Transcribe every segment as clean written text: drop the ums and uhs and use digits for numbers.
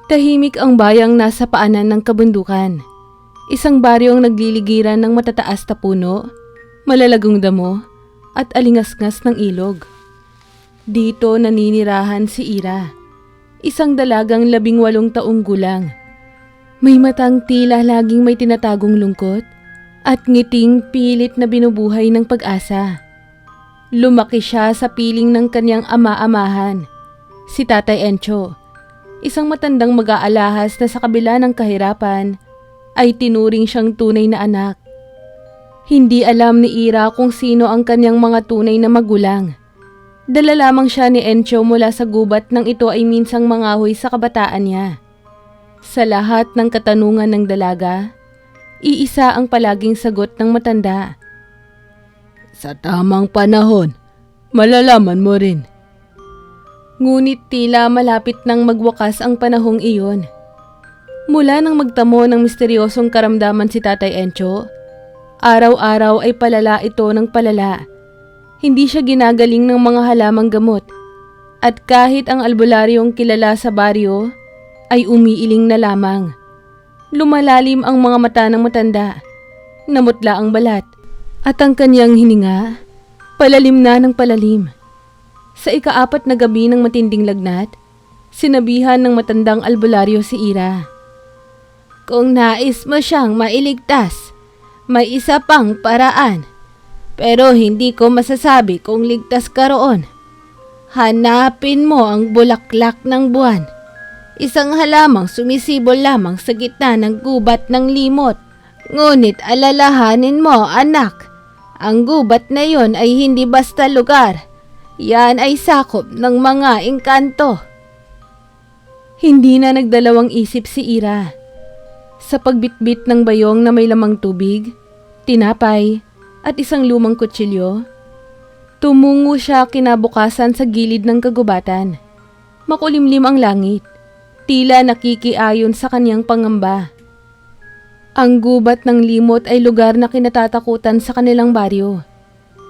Tahimik ang bayang nasa paanan ng kabundukan. Isang baryo ang nagliligiran ng matataas na puno, malalagong damo, at alingasngas ng ilog. Dito naninirahan si Ira, isang dalagang 18 taong gulang. May matang tila laging may tinatagong lungkot at ngiting pilit na binubuhay ng pag-asa. Lumaki siya sa piling ng kanyang ama-amahan, si Tatay Encho, isang matandang mag-aalahas na sa kabila ng kahirapan ay tinuring siyang tunay na anak. Hindi alam ni Ira kung sino ang kanyang mga tunay na magulang. Dala lamang siya ni Encho mula sa gubat nang ito ay minsang mangahoy sa kabataan niya. Sa lahat ng katanungan ng dalaga, iisa ang palaging sagot ng matanda. Sa tamang panahon, malalaman mo rin. Ngunit tila malapit nang magwakas ang panahong iyon. Mula nang magtamo ng misteryosong karamdaman si Tatay Encho, araw-araw ay palala ito ng palala. Hindi siya ginagaling ng mga halamang gamot. At kahit ang albularyong kilala sa baryo ay umiiling na lamang. Lumalalim ang mga mata ng matanda. Namutla ang balat. At ang kanyang hininga, palalim na ng palalim. Sa ika-4 na gabi ng matinding lagnat, sinabihan ng matandang albularyo si Ira. Kung nais mo siyang mailigtas, may isa pang paraan. Pero hindi ko masasabi kung ligtas ka roon. Hanapin mo ang bulaklak ng buwan. Isang halamang sumisibol lamang sa gitna ng gubat ng limot. Ngunit alalahanin mo, anak, ang gubat na yon ay hindi basta lugar. Yan ay sakop ng mga engkanto. Hindi na nagdalawang isip si Ira. Sa pagbitbit ng bayong na may lamang tubig, tinapay, at isang lumang kutsilyo, tumungo siya kinabukasan sa gilid ng kagubatan. Makulimlim ang langit, tila nakikiayon sa kanyang pangamba. Ang gubat ng limot ay lugar na kinatatakutan sa kanilang baryo.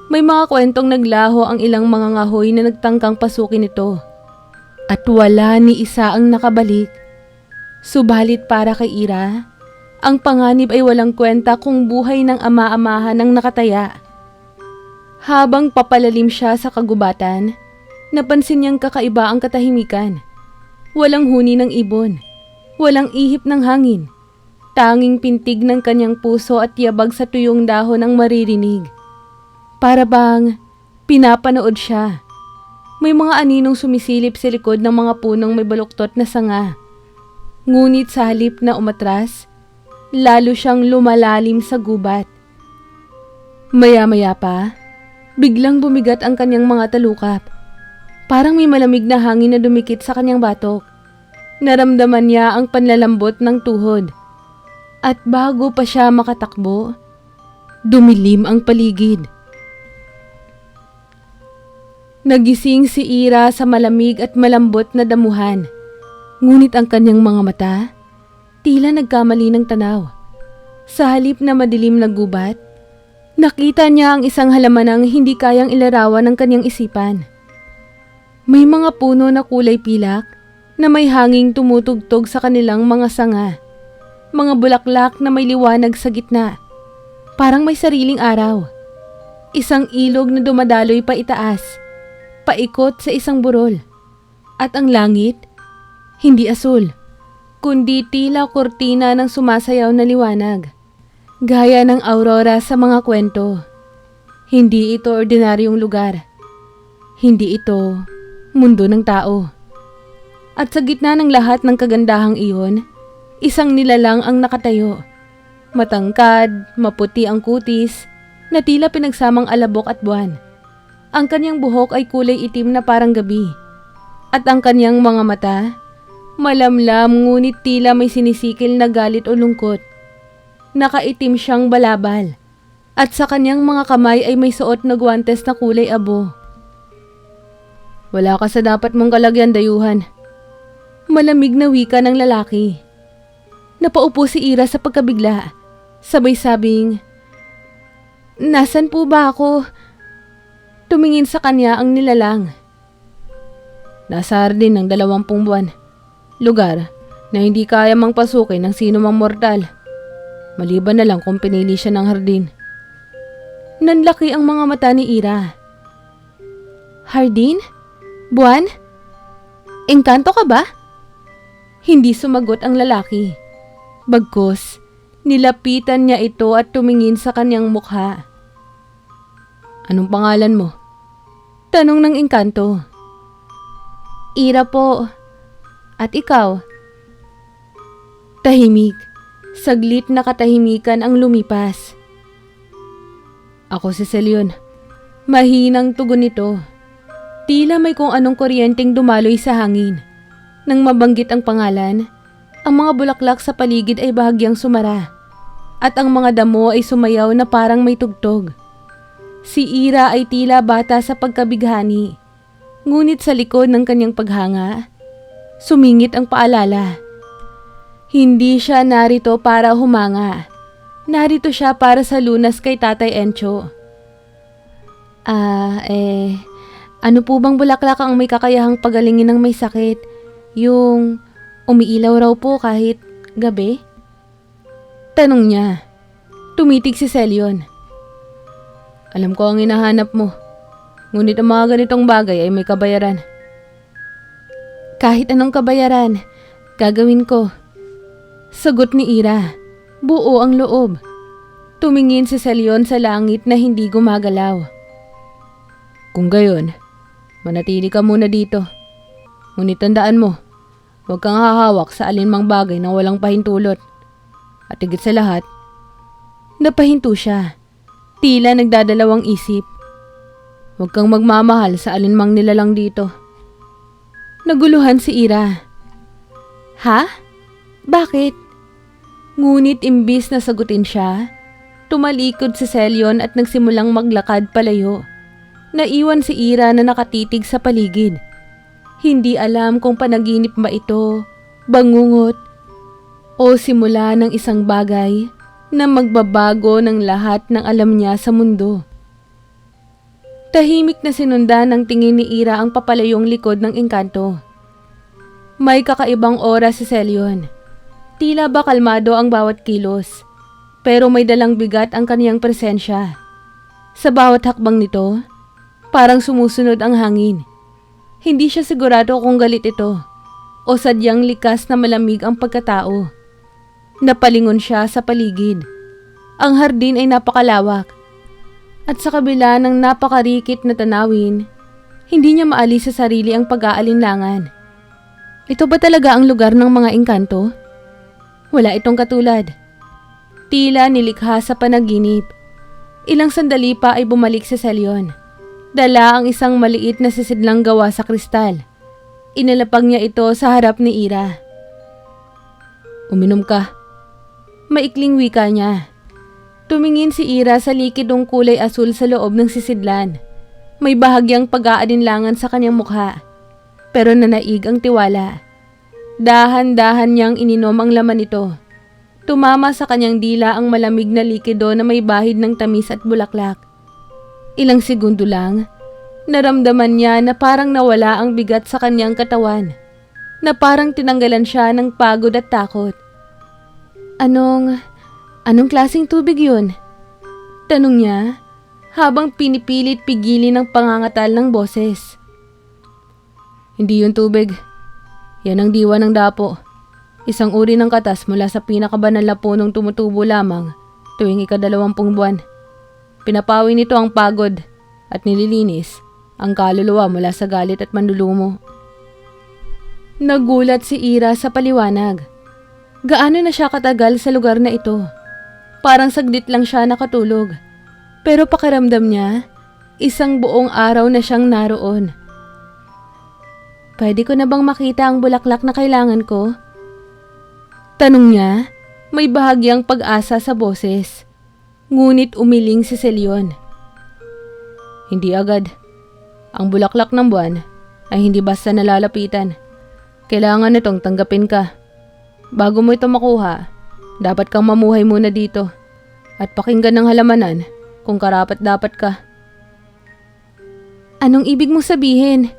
May mga kwentong naglaho ang ilang mga ngahoy na nagtangkang pasukin ito. At wala ni isa ang nakabalik. Subalit para kay Ira, ang panganib ay walang kwenta kung buhay ng ama-amahan ang nakataya. Habang papalalim siya sa kagubatan, napansin niyang kakaiba ang katahimikan. Walang huni ng ibon, walang ihip ng hangin. Tanging pintig ng kanyang puso at yabag sa tuyong dahon ang maririnig. Para bang pinapanood siya. May mga aninong sumisilip sa likod ng mga punong may baluktot na sanga. Ngunit sa halip na umatras, lalo siyang lumalalim sa gubat. Maya-maya pa, biglang bumigat ang kanyang mga talukap. Parang may malamig na hangin na dumikit sa kanyang batok. Naramdaman niya ang panlalambot ng tuhod. At bago pa siya makatakbo, dumilim ang paligid. Nagising si Ira sa malamig at malambot na damuhan. Ngunit ang kanyang mga mata, tila nagkamali ng tanaw. Sa halip na madilim na gubat, nakita niya ang isang halamanang hindi kayang ilarawan ng kanyang isipan. May mga puno na kulay pilak na may hanging tumutugtog sa kanilang mga sanga. Mga bulaklak na may liwanag sa gitna. Parang may sariling araw. Isang ilog na dumadaloy pa itaas, paikot sa isang burol. At ang langit, hindi asul, kundi tila kortina ng sumasayaw na liwanag. Gaya ng aurora sa mga kwento. Hindi ito ordinaryong lugar. Hindi ito mundo ng tao. At sa gitna ng lahat ng kagandahang iyon, isang nilalang ang nakatayo. Matangkad, maputi ang kutis, na tila pinagsamang alabok at buwan. Ang kanyang buhok ay kulay itim na parang gabi. At ang kanyang mga mata, malamlam ngunit tila may sinisikil na galit o lungkot. Nakaitim siyang balabal. At sa kanyang mga kamay ay may suot na guwantes na kulay abo. Wala ka sa dapat mong kalagyan, dayuhan. Malamig na wika ng lalaki. Napaupo si Ira sa pagkabigla. Sabay sabing, "Nasaan po ba ako?" Tumingin sa kanya ang nilalang. Nasa hardin ng 20 buwan. Lugar, na hindi kaya mang pasukin ng sino mang mortal. Maliban na lang kung pinili siya ng hardin. Nanlaki ang mga mata ni Ira. Hardin? Buwan? Engkanto ka ba? Hindi sumagot ang lalaki. Bagkus, nilapitan niya ito at tumingin sa kanyang mukha. Anong pangalan mo? Tanong ng engkanto. Ira po. At ikaw? Tahimik. Saglit na katahimikan ang lumipas. Ako si Celion. Mahinang tugon nito. Tila may kung anong kuryenteng dumaloy sa hangin. Nang mabanggit ang pangalan, ang mga bulaklak sa paligid ay bahagyang sumara. At ang mga damo ay sumayaw na parang may tugtog. Si Ira ay tila bata sa pagkabighani. Ngunit sa likod ng kanyang paghanga, sumingit ang paalala. Hindi siya narito para humanga. Narito siya para sa lunas kay Tatay Encho. Ano po bang bulaklak ang may kakayahang pagalingin ng may sakit? Yung umiilaw raw po kahit gabi? Tanong niya. Tumitig si Celion. Alam ko ang hinahanap mo. Ngunit ang mga ganitong bagay ay may kabayaran. Kahit anong kabayaran, gagawin ko. Sagot ni Ira. Buo ang loob. Tumingin si Celion sa langit na hindi gumagalaw. Kung gayon, manatili ka muna dito. Ngunit tandaan mo, huwag kang hahawak sa alinmang bagay na walang pahintulot. At higit sa lahat, napahinto siya. Tila nagdadalawang isip. Huwag kang magmamahal sa alinmang nilalang dito. Naguluhan si Ira. Ha? Bakit? Ngunit imbis na sagutin siya, tumalikod si Celion at nagsimulang maglakad palayo. Naiwan si Ira na nakatitig sa paligid. Hindi alam kung panaginip ba ito, bangungot, o simula ng isang bagay na magbabago ng lahat ng alam niya sa mundo. Tahimik na sinundan ng tingin ni Ira ang papalayong likod ng engkanto. May kakaibang oras si Celion. Tila ba kalmado ang bawat kilos, pero may dalang bigat ang kaniyang presensya. Sa bawat hakbang nito, parang sumusunod ang hangin. Hindi siya sigurado kung galit ito o sadyang likas na malamig ang pagkatao. Napalingon siya sa paligid. Ang hardin ay napakalawak. At sa kabila ng napakarikit na tanawin, hindi niya maalis sa sarili ang pag-aalinlangan. Ito ba talaga ang lugar ng mga engkanto? Wala itong katulad. Tila nilikha sa panaginip. Ilang sandali pa ay bumalik si Celion. Dala ang isang maliit na sisidlang gawa sa kristal. Inalapag niya ito sa harap ni Ira. Uminom ka. Maikling wika niya. Tumingin si Ira sa likidong kulay asul sa loob ng sisidlan. May bahagyang pag-aalinlangan sa kanyang mukha. Pero nanaig ang tiwala. Dahan-dahan niyang ininom ang laman nito. Tumama sa kanyang dila ang malamig na likido na may bahid ng tamis at bulaklak. Ilang segundo lang, naramdaman niya na parang nawala ang bigat sa kanyang katawan. Na parang tinanggalan siya ng pagod at takot. Anong klaseng tubig yun? Tanong niya habang pinipilit pigilin ang pangangatal ng boses. Hindi yun tubig. Yan ang diwa ng dapo. Isang uri ng katas mula sa pinakabanal na punong tumutubo lamang tuwing ika-20 buwan. Pinapawi nito ang pagod at nililinis ang kaluluwa mula sa galit at manlulumo. Nagulat si Ira sa paliwanag. Gaano na siya katagal sa lugar na ito? Parang saglit lang siya nakatulog. Pero pakiramdam niya, isang buong araw na siyang naroon. Pwede ko na bang makita ang bulaklak na kailangan ko? Tanong niya, may bahagyang pag-asa sa boses. Ngunit umiling si Celion. Hindi agad. Ang bulaklak ng buwan ay hindi basta nalalapitan. Kailangan itong tanggapin ka. Bago mo ito makuha, dapat kang mamuhay muna dito at pakinggan ng halamanan kung karapat-dapat ka. Anong ibig mong sabihin?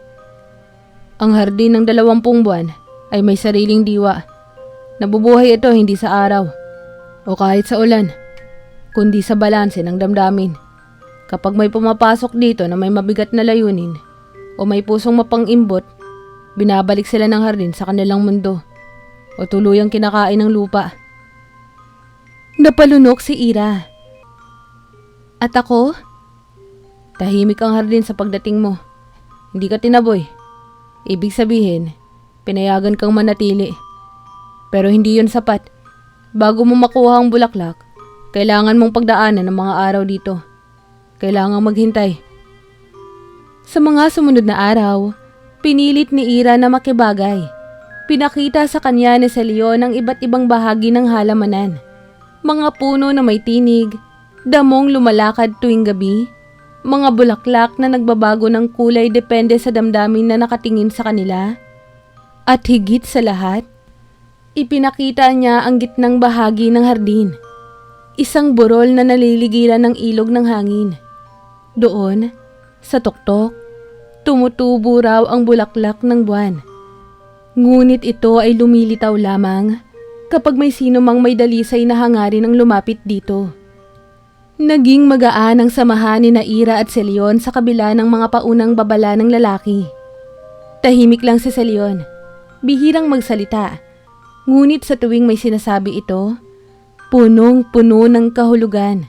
Ang hardin ng 20 buwan ay may sariling diwa Nabubuhay ito hindi sa araw o kahit sa ulan, kundi sa balanse ng damdamin. Kapag may pumapasok dito na may mabigat na layunin o may pusong mapang-imbot, binabalik sila ng hardin sa kanilang mundo o tuluyang kinakain ng lupa. Napalunok si Ira. At ako? Tahimik ang hardin sa pagdating mo. Hindi ka tinaboy. Ibig sabihin, pinayagan kang manatili. Pero hindi yun sapat. Bago mo makuha ang bulaklak, kailangan mong pagdaanan ng mga araw dito. Kailangang maghintay. Sa mga sumunod na araw, pinilit ni Ira na makibagay. Pinakita sa kanya ni Celion ang iba't ibang bahagi ng halamanan. Mga puno na may tinig, damong lumalakad tuwing gabi, mga bulaklak na nagbabago ng kulay depende sa damdamin na nakatingin sa kanila. At higit sa lahat, ipinakita niya ang gitnang bahagi ng hardin. Isang burol na naliligiran ng ilog ng hangin. Doon, sa tuktok, tumutubo raw ang bulaklak ng buwan. Ngunit ito ay lumilitaw lamang kapag may sino mang may dalisay na hangarin ang lumapit dito. Naging magaan ang samahan ni Ira at Celion sa kabila ng mga paunang babala ng lalaki. Tahimik lang si Celion, bihirang magsalita. Ngunit sa tuwing may sinasabi ito, punong-puno ng kahulugan.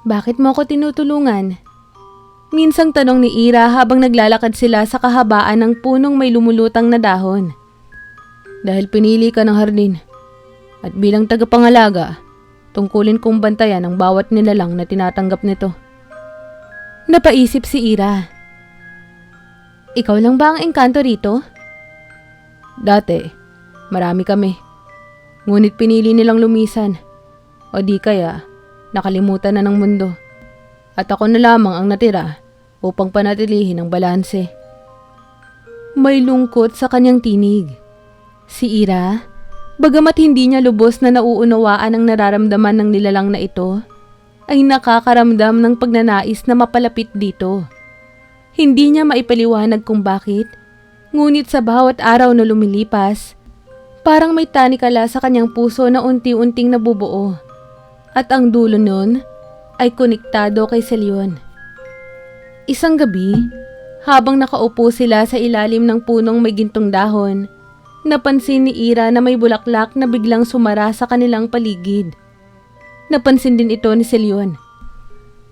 Bakit mo ako tinutulungan? Minsang tanong ni Ira habang naglalakad sila sa kahabaan ng punong may lumulutang na dahon. Dahil pinili ka ng hardin at bilang tagapangalaga, tungkulin kong bantayan ang bawat nilalang na tinatanggap nito. Napaisip si Ira. Ikaw lang ba ang engkanto rito? Dati, marami kami. Ngunit pinili nilang lumisan. O di kaya, nakalimutan na ng mundo. At ako na lamang ang natira upang panatilihin ang balanse. May lungkot sa kanyang tinig. Si Ira, bagamat hindi niya lubos na nauunawaan ang nararamdaman ng nilalang na ito, ay nakakaramdam ng pagnanais na mapalapit dito. Hindi niya maipaliwanag kung bakit, ngunit sa bawat araw na lumilipas, parang may tanikala sa kanyang puso na unti-unting nabubuo. At ang dulo nun ay konektado kay Celion. Isang gabi, habang nakaupo sila sa ilalim ng punong may gintong dahon, napansin ni Ira na may bulaklak na biglang sumara sa kanilang paligid. Napansin din ito ni Celion.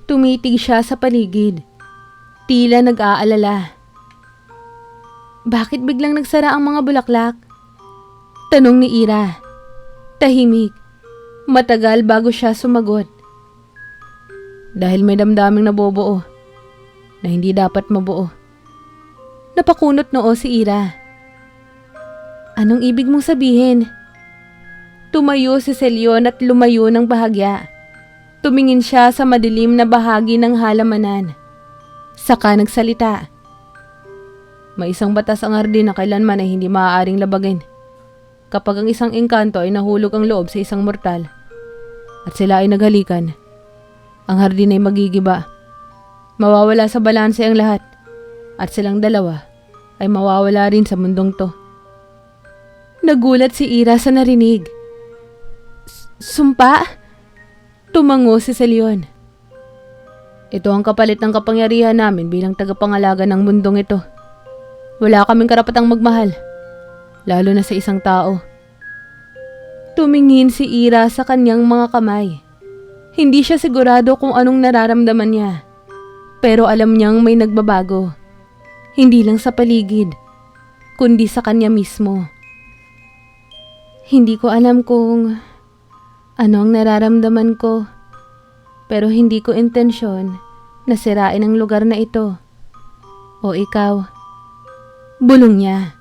Tumitig siya sa paligid. Tila nag-aalala. Bakit biglang nagsara ang mga bulaklak? Tanong ni Ira. Tahimik. Matagal bago siya sumagot. Dahil may damdaming nabubuo na hindi dapat mabuo. Napakunot noo si Ira. Anong ibig mong sabihin? Tumayo si Celion at lumayo ng bahagya. Tumingin siya sa madilim na bahagi ng halamanan. Saka nagsalita. May isang batas ang hardin na kailanman ay hindi maaaring labagin. Kapag ang isang engkanto ay nahulog ang loob sa isang mortal at sila ay naghalikan, ang hardin ay magigiba. Mawawala sa balanse ang lahat at silang dalawa ay mawawala rin sa mundong to. Nagulat si Ira sa narinig. Sumpa? Tumango si Celion. Ito ang kapalit ng kapangyarihan namin bilang tagapangalaga ng mundong ito. Wala kaming karapatang magmahal, lalo na sa isang tao. Tumingin si Ira sa kanyang mga kamay. Hindi siya sigurado kung anong nararamdaman niya, pero alam niyang may nagbabago. Hindi lang sa paligid, kundi sa kanya mismo. Hindi ko alam kung ano ang nararamdaman ko, pero hindi ko intensyon na sirain ang lugar na ito. O ikaw. Bulong niya.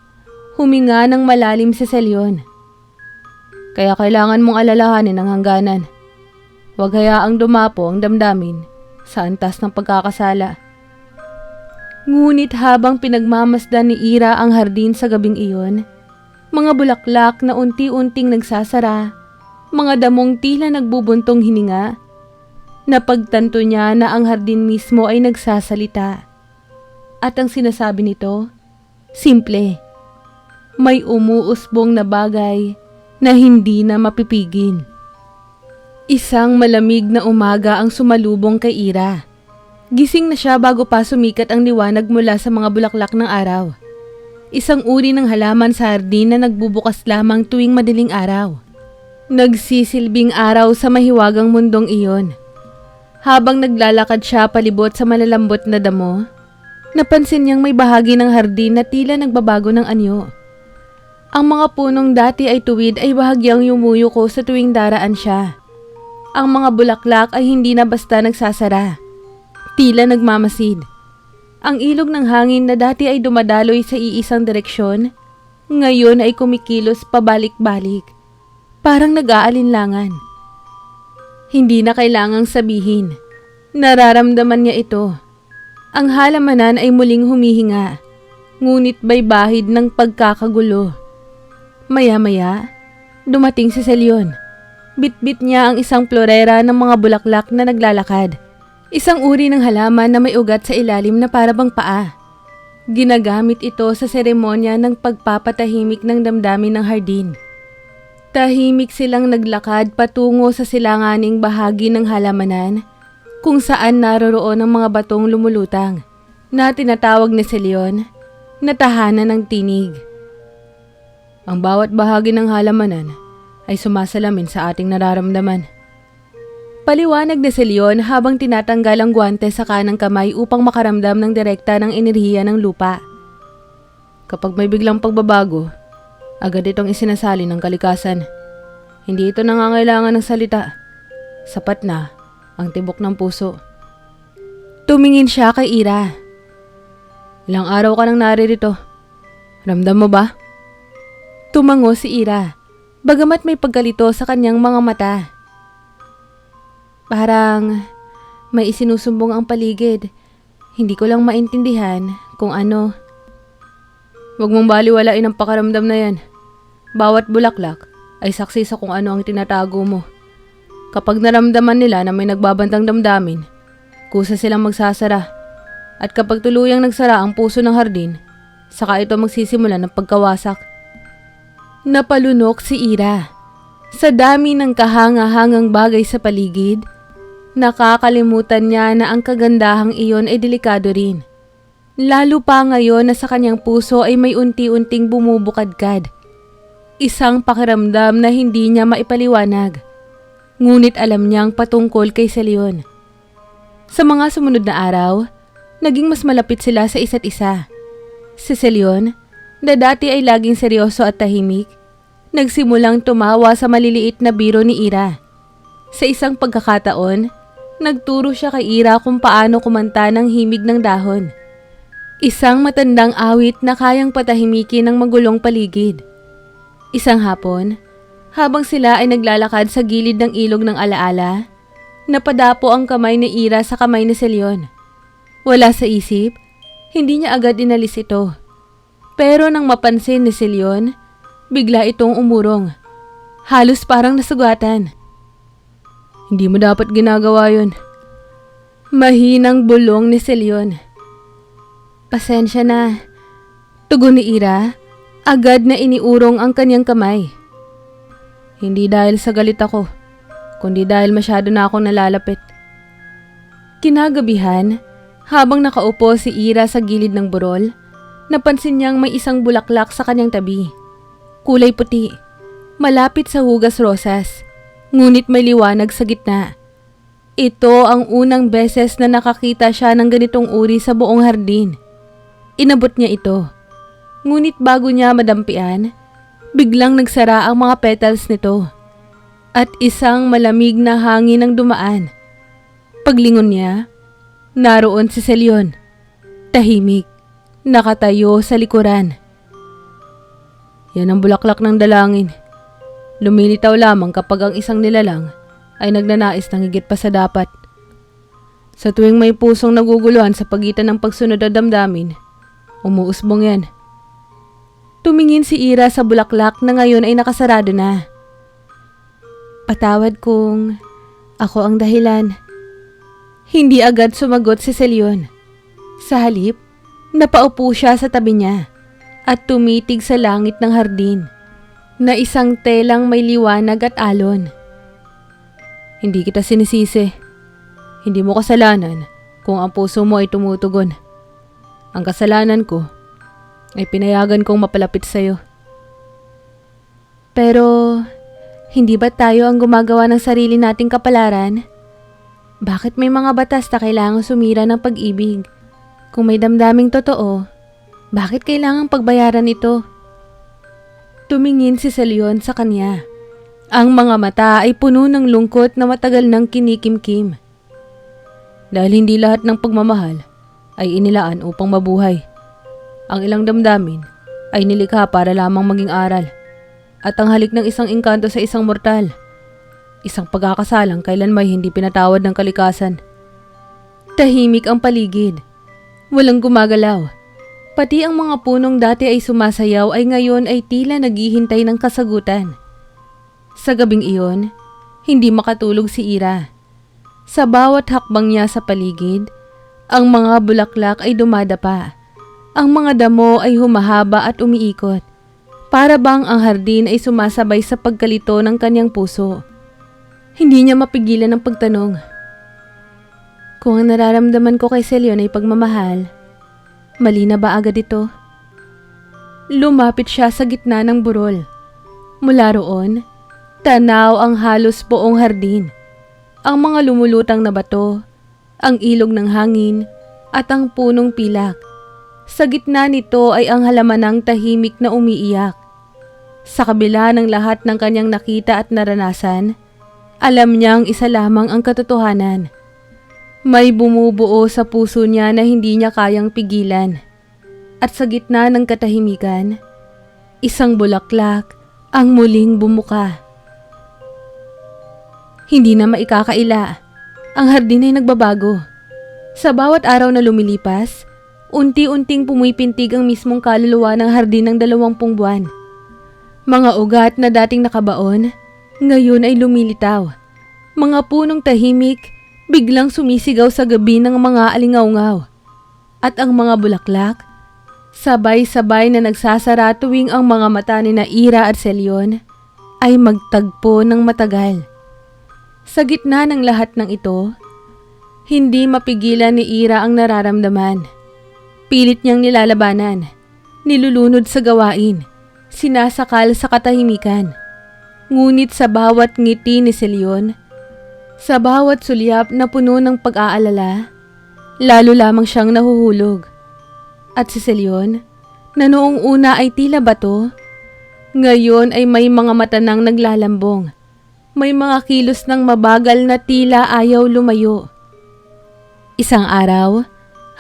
Huminga ng malalim si Celion. Kaya kailangan mong alalahanin ang hangganan. Huwag hayaang dumapo ang damdamin sa antas ng pagkakasala. Ngunit habang pinagmamasdan ni Ira ang hardin sa gabing iyon, mga bulaklak na unti-unting nagsasara, mga damong tila nagbubuntong hininga, napagtanto niya na ang hardin mismo ay nagsasalita. At ang sinasabi nito, simple. May umuusbong na bagay na hindi na mapipigil. Isang malamig na umaga ang sumalubong kay Ira. Gising na siya bago pa sumikat ang liwanag mula sa mga bulaklak ng araw. Isang uri ng halaman sa hardin na nagbubukas lamang tuwing madaling araw. Nagsisilbing araw sa mahiwagang mundong iyon. Habang naglalakad siya palibot sa malalambot na damo, napansin niyang may bahagi ng hardin na tila nagbabago ng anyo. Ang mga punong dati ay tuwid ay bahagyang yumuyuko sa tuwing daraan siya. Ang mga bulaklak ay hindi na basta nagsasara. Tila nagmamasid. Ang ilog ng hangin na dati ay dumadaloy sa iisang direksyon, ngayon ay kumikilos pabalik-balik. Parang nag-aalinlangan. Hindi na kailangang sabihin. Nararamdaman niya ito. Ang halamanan ay muling humihinga, ngunit bahid ng pagkakagulo. Maya-maya, dumating si Celion. Bit-bit niya ang isang florera ng mga bulaklak na naglalakad. Isang uri ng halaman na may ugat sa ilalim na parabang paa. Ginagamit ito sa seremonya ng pagpapatahimik ng damdamin ng hardin. Tahimik silang naglakad patungo sa silanganing bahagi ng halamanan kung saan naroroon ang mga batong lumulutang na tinatawag ni Celion na tahanan ng tinig. Ang bawat bahagi ng halamanan ay sumasalamin sa ating nararamdaman. Paliwanag ni Celion habang tinatanggal ang gwante sa kanang kamay upang makaramdam ng direkta ng enerhiya ng lupa. Kapag may biglang pagbabago, agad itong isinasali ng kalikasan. Hindi ito nangangailangan ng salita. Sapat na ang tibok ng puso. Tumingin siya kay Ira. Ilang araw ka nang naririto. Ramdam mo ba? Tumango si Ira, bagamat may pagkalito sa kanyang mga mata. Parang may isinusumbong ang paligid. Hindi ko lang maintindihan kung ano. Huwag mong baliwalain ang pakaramdam na yan. Bawat bulaklak ay saksi sa kung ano ang tinatago mo. Kapag naramdaman nila na may nagbabantang damdamin, kusa silang magsasara. At kapag tuluyang nagsara ang puso ng hardin, saka ito magsisimula ng pagkawasak. Napalunok si Ira. Sa dami ng kahanga-hangang bagay sa paligid, nakakalimutan niya na ang kagandahang iyon ay delikado rin. Lalo pa ngayon na sa kanyang puso ay may unti-unting bumubukadkad. Isang pakiramdam na hindi niya maipaliwanag. Ngunit alam niyang patungkol kay Celion. Sa mga sumunod na araw, naging mas malapit sila sa isa't isa. Si Celion, na dati ay laging seryoso at tahimik, nagsimulang tumawa sa maliliit na biro ni Ira. Sa isang pagkakataon, nagturo siya kay Ira kung paano kumanta ng himig ng dahon. Isang matandang awit na kayang patahimikin ng magulong paligid. Isang hapon, habang sila ay naglalakad sa gilid ng ilog ng alaala, napadapo ang kamay ni Ira sa kamay ni Celion. Wala sa isip, hindi niya agad inalis ito. Pero nang mapansin ni Celion, bigla itong umurong. Halos parang nasugatan. Hindi mo dapat ginagawa yun. Mahinang bulong ni Celion. Pasensya na. Tugon ni Ira, agad na iniurong ang kanyang kamay. Hindi dahil sa galit ako, kundi dahil masyado na akong nalalapit. Kinagabihan, habang nakaupo si Ira sa gilid ng burol, napansin niyang may isang bulaklak sa kanyang tabi. Kulay puti, malapit sa hugas rosas, ngunit may liwanag sa gitna. Ito ang unang beses na nakakita siya ng ganitong uri sa buong hardin. Inabot niya ito, ngunit bago niya madampian, biglang nagsara ang mga petals nito at isang malamig na hangin ang dumaan. Paglingon niya, naroon si Celion, tahimik, nakatayo sa likuran. Yan ang bulaklak ng dalangin. Lumilitaw lamang kapag ang isang nilalang ay nagnanais ng higit pa sa dapat. Sa tuwing may pusong naguguluhan sa pagitan ng pagsunod at damdamin, umuusbong yan. Tumingin si Ira sa bulaklak na ngayon ay nakasarado na. Patawad kung ako ang dahilan. Hindi agad sumagot si Celion. Sa halip, napaupo siya sa tabi niya. at tumitig sa langit ng hardin na isang telang may liwanag at alon. Hindi kita sinisisi. Hindi mo kasalanan kung ang puso mo ay tumutugon. Ang kasalanan ko ay pinayagan kong mapalapit sa'yo. Pero, hindi ba tayo ang gumagawa ng sarili nating kapalaran? Bakit may mga batas na kailangang sumira ng pag-ibig? Kung may damdaming totoo, bakit kailangang pagbayaran ito? Tumingin si Celion sa kanya. Ang mga mata ay puno ng lungkot na matagal nang kinikimkim. Dahil hindi lahat ng pagmamahal ay inilaan upang mabuhay. Ang ilang damdamin ay nilikha para lamang maging aral. At ang halik ng isang engkanto sa isang mortal, isang pagkakasalang kailan may hindi pinatawad ng kalikasan. Tahimik ang paligid. Walang gumagalaw. Pati ang mga punong dati ay sumasayaw ay ngayon ay tila naghihintay ng kasagutan. Sa gabing iyon, hindi makatulog si Ira. Sa bawat hakbang niya sa paligid, ang mga bulaklak ay dumadapa. Ang mga damo ay humahaba at umiikot. Para bang ang hardin ay sumasabay sa pagkalito ng kanyang puso. Hindi niya mapigilan ang pagtanong. Kung ang nararamdaman ko kay Celion ay pagmamahal, mali na ba agad ito? Lumapit siya sa gitna ng burol. Mula roon, tanaw ang halos buong hardin. Ang mga lumulutang na bato, ang ilog ng hangin, at ang punong pilak. Sa gitna nito ay ang halamanang tahimik na umiiyak. Sa kabila ng lahat ng kanyang nakita at naranasan, alam niyang isa lamang ang katotohanan. May bumubuo sa puso niya na hindi niya kayang pigilan. At sa gitna ng katahimikan, isang bulaklak ang muling bumuka. Hindi na maikakaila. Ang hardin ay nagbabago. Sa bawat araw na lumilipas, unti-unting pumipintig ang mismong kaluluwa ng hardin ng 20 buwan. Mga ugat na dating nakabaon, ngayon ay lumilitaw. Mga punong tahimik, biglang sumisigaw sa gabi ng mga alingaungaw. At ang mga bulaklak, sabay-sabay na nagsasara tuwing ang mga mata ni Ira at Celion ay magtagpo ng matagal. Sa gitna ng lahat ng ito, hindi mapigilan ni Ira ang nararamdaman. Pilit niyang nilalabanan, nilulunod sa gawain, sinasakal sa katahimikan. Ngunit sa bawat ngiti ni Celion, sa bawat sulyap na puno ng pag-aalala, lalo lamang siyang nahuhulog. At si Celion, na noong una ay tila bato, ngayon ay may mga mata nang naglalambong. May mga kilos ng mabagal na tila ayaw lumayo. Isang araw,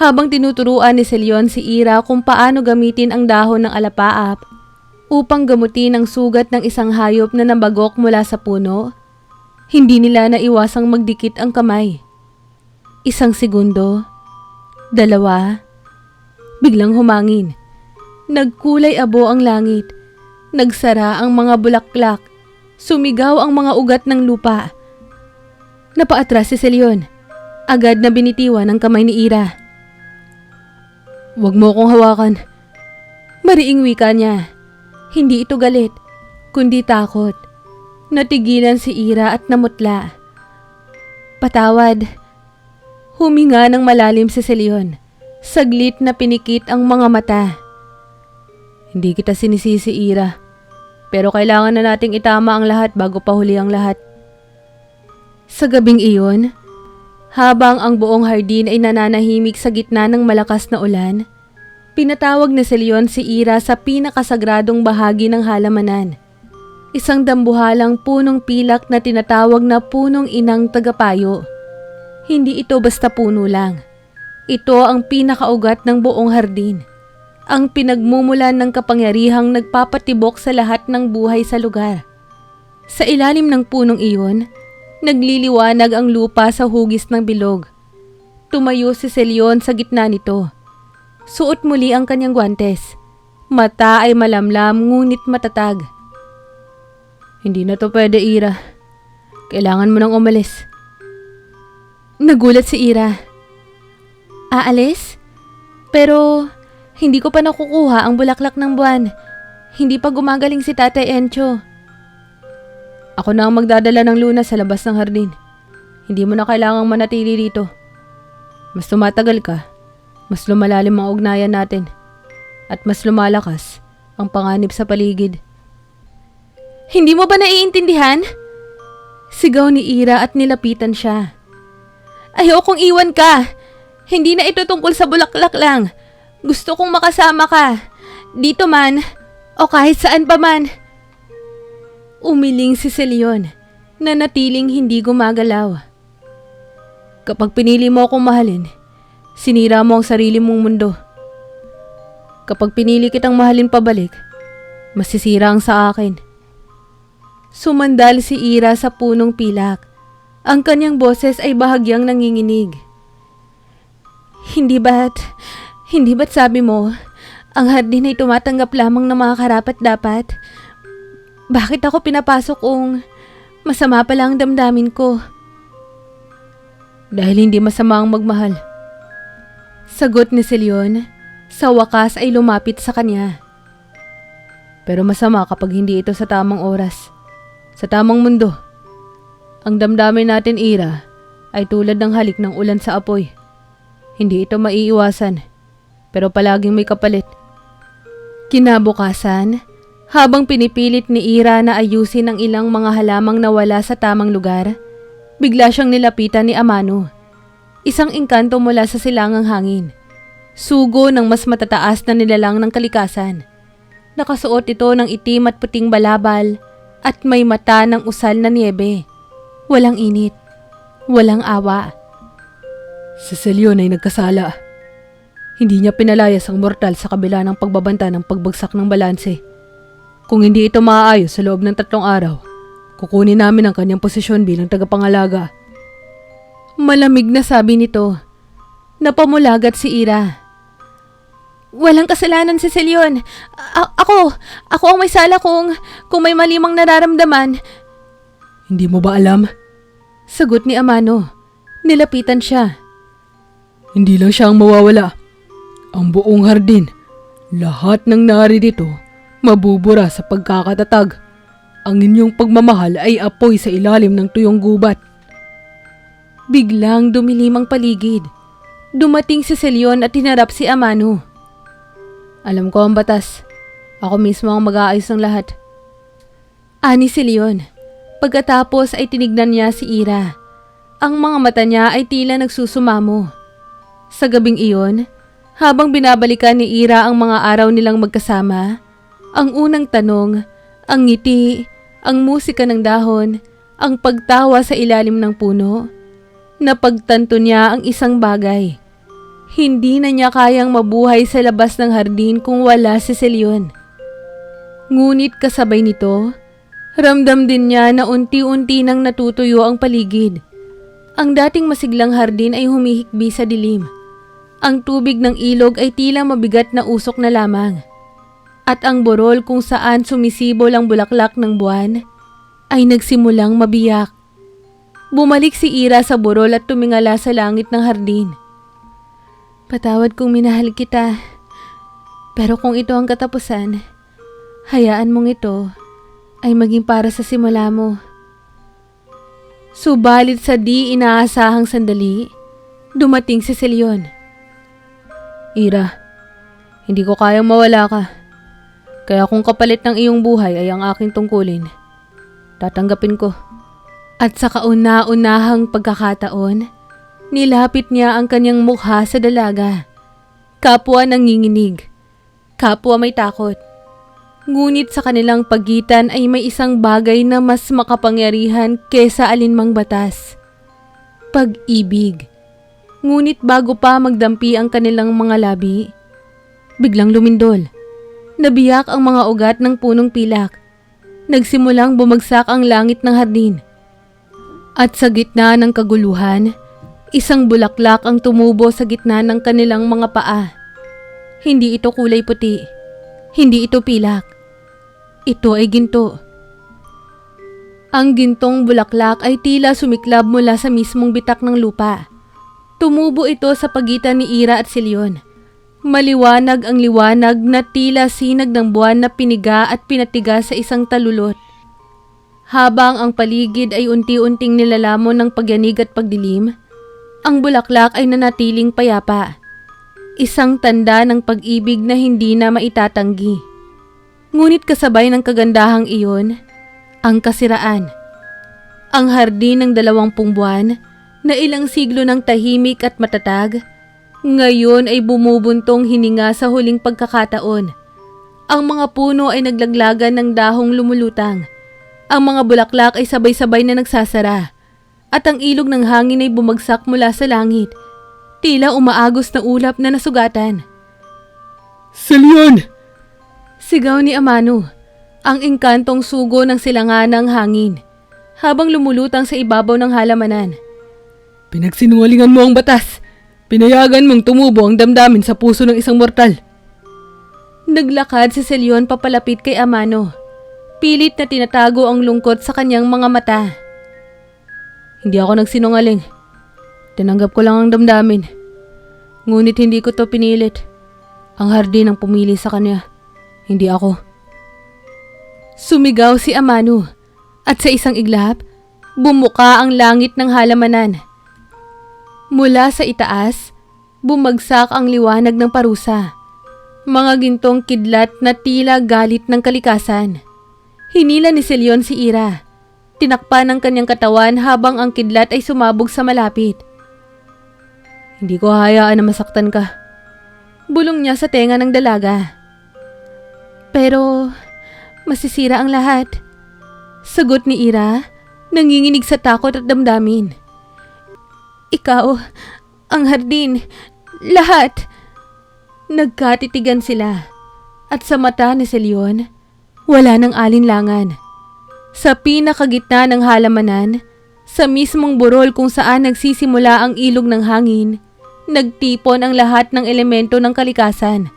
habang tinuturuan ni Celion si Ira kung paano gamitin ang dahon ng alapaap upang gamutin ang sugat ng isang hayop na nabagok mula sa puno, hindi nila naiwasang magdikit ang kamay. Isang segundo, 2, biglang humangin. Nagkulay abo ang langit, nagsara ang mga bulaklak, sumigaw ang mga ugat ng lupa. Napaatras si Celion. Agad na binitiwan ang kamay ni Ira. "Huwag mo akong hawakan." Mariing wika niya. Hindi ito galit, kundi takot. Natigilan si Ira at namutla. "Patawad." Huminga ng malalim si Celion. Saglit na pinikit ang mga mata. "Hindi kita sinisisi, Ira. Pero kailangan na nating itama ang lahat bago pa huli ang lahat." Sa gabing iyon, habang ang buong hardin ay nananahimik sa gitna ng malakas na ulan, pinatawag ni Celion si Ira sa pinakasagradong bahagi ng halamanan. Isang dambuhalang punong pilak na tinatawag na punong inang tagapayo. Hindi ito basta puno lang. Ito ang pinakaugat ng buong hardin. Ang pinagmumulan ng kapangyarihang nagpapatibok sa lahat ng buhay sa lugar. Sa ilalim ng punong iyon, nagliliwanag ang lupa sa hugis ng bilog. Tumayo si Celion sa gitna nito. Suot muli ang kanyang guwantes. Mata ay malamlam ngunit matatag. "Hindi na to pwede, Ira. Kailangan mo nang umalis." Nagulat si Ira. "Aalis? Pero Hindi ko pa nakukuha ang bulaklak ng buwan. Hindi pa gumagaling si Tatay Encho. Ako na ang magdadala ng lunas sa labas ng hardin. Hindi mo na kailangang manatili dito. Mas tumatagal ka, mas lumalalim ang ugnayan natin. At mas lumalakas ang panganib sa paligid. Hindi mo ba naiintindihan? Sigaw ni Ira at nilapitan siya. Ayokong iwan ka. Hindi na ito tungkol sa bulaklak lang. Gusto kong makasama ka. Dito man, o kahit saan pa man. Umiling si Celion na natiling hindi gumagalaw. Kapag pinili mo akong mahalin, sinira mo ang sarili mong mundo. Kapag pinili kitang mahalin pabalik, masisira ang sa akin. Sumandal si Ira sa punong pilak. Ang kanyang boses ay bahagyang nanginginig. Hindi ba't sabi mo, ang hardin ay tumatanggap lamang ng mga karapat-dapat? Bakit ako pinapasok kung masama pala ang damdamin ko? Dahil hindi masama ang magmahal. Sagot ni Celion, sa wakas ay lumapit sa kanya. Pero masama kapag hindi ito sa tamang oras, sa tamang mundo. Ang damdamin natin, Ira, ay tulad ng halik ng ulan sa apoy. Hindi ito maiiwasan, pero palaging may kapalit. Kinabukasan, habang pinipilit ni Ira na ayusin ang ilang mga halamang nawala sa tamang lugar, bigla siyang nilapitan ni Amano. Isang engkanto mula sa silangang hangin. Sugo ng mas matataas na nilalang ng kalikasan. Nakasuot ito ng itim at puting balabal at may mata ng usal na niebe. Walang init, walang awa. Si Celion ay nagkasala. Hindi niya pinalayas ang mortal sa kabila ng pagbabanta ng pagbagsak ng balanse. Kung hindi ito maaayos sa loob ng 3 araw, kukunin namin ang kanyang posisyon bilang tagapangalaga. Malamig na sabi nito. Napamulagat si Ira. Walang kasalanan si Celion. Ako ang may sala kung may malimang nararamdaman. Hindi mo ba alam? Sagot ni Amano. Nilapitan siya. Hindi lang siya ang mawawala. Ang buong hardin, lahat ng naririto, mabubura sa pagkakatatag. Ang inyong pagmamahal ay apoy sa ilalim ng tuyong gubat. Biglang dumilim ang paligid. Dumating si Celion at hinarap si Amano. Alam ko ang batas. Ako mismo ang mag-aayos ng lahat. Ani si Celion. Pagkatapos ay tinignan niya si Ira. Ang mga mata niya ay tila nagsusumamo. Sa gabing iyon, habang binabalikan ni Ira ang mga araw nilang magkasama, ang unang tanong, ang ngiti, ang musika ng dahon, ang pagtawa sa ilalim ng puno, napagtanto niya ang isang bagay. Hindi na niya kayang mabuhay sa labas ng hardin kung wala si Celion. Ngunit kasabay nito, ramdam din niya na unti-unti nang natutuyo ang paligid. Ang dating masiglang hardin ay humihikbi sa dilim. Ang tubig ng ilog ay tila mabigat na usok na lamang. At ang burol kung saan sumisibol ang bulaklak ng buwan ay nagsimulang mabiyak. Bumalik si Ira sa burol at tumingala sa langit ng hardin. Patawad kung minahal kita. Pero kung ito ang katapusan, hayaan mong ito ay maging para sa simula mo. Subalit sa di inaasahang sandali, dumating si Celion. Ira, hindi ko kayang mawala ka. Kaya kung kapalit ng iyong buhay ay ang aking tungkulin, tatanggapin ko. At sa kauna-unahang pagkakataon, nilapit niya ang kanyang mukha sa dalaga. Kapwa nanginginig, kapwa may takot. Ngunit sa kanilang pagitan ay may isang bagay na mas makapangyarihan kesa alinmang batas. Pag-ibig. Ngunit bago pa magdampi ang kanilang mga labi, biglang lumindol. Nabiyak ang mga ugat ng punong pilak. Nagsimulang bumagsak ang langit ng hardin. At sa gitna ng kaguluhan, isang bulaklak ang tumubo sa gitna ng kanilang mga paa. Hindi ito kulay puti. Hindi ito pilak. Ito ay ginto. Ang gintong bulaklak ay tila sumiklab mula sa mismong bitak ng lupa. Tumubo ito sa pagitan ni Ira at Celion. Maliwanag ang liwanag na tila sinag ng buwan na piniga at pinatiga sa isang talulot. Habang ang paligid ay unti-unting nilalamon ng pagyanig at pagdilim, ang bulaklak ay nanatiling payapa. Isang tanda ng pag-ibig na hindi na maitatanggi. Ngunit kasabay ng kagandahang iyon, ang kasiraan. Ang hardin ng 20 buwan na ilang siglo ng tahimik at matatag, ngayon ay bumubuntong hininga sa huling pagkakataon. Ang mga puno ay naglaglagan ng dahong lumulutang. Ang mga bulaklak ay sabay-sabay na nagsasara. At ang ilog ng hangin ay bumagsak mula sa langit. Tila umaagos na ulap na nasugatan. Selyon! Sigaw ni Amano, ang engkantong sugo ng silangan ng hangin, habang lumulutang sa ibabaw ng halamanan. Pinagsinungalingan mo ang batas. Pinayagan mong tumubo ang damdamin sa puso ng isang mortal. Naglakad si Selyon papalapit kay Amano. Pilit na tinatago ang lungkot sa kanyang mga mata. Hindi ako nagsinungaling. Tinanggap ko lang ang damdamin. Ngunit hindi ko to pinilit. Ang hardin ang pumili sa kanya. Hindi ako. Sumigaw si Amano at sa isang iglap, bumuka ang langit ng halamanan. Mula sa itaas, bumagsak ang liwanag ng parusa. Mga gintong kidlat na tila galit ng kalikasan. Hinila ni Selyon si Ira. Tinakpan ang kanyang katawan habang ang kidlat ay sumabog sa malapit. Hindi ko hayaan na masaktan ka. Bulong niya sa tenga ng dalaga. Pero masisira ang lahat. Sagot ni Ira, nanginginig sa takot at damdamin. Ikaw, ang hardin, lahat. Nagkatitigan sila. At sa mata ni Selyon, wala nang alinlangan. Sa pinakagitna ng halamanan, sa mismong burol kung saan nagsisimula ang ilog ng hangin, nagtipon ang lahat ng elemento ng kalikasan.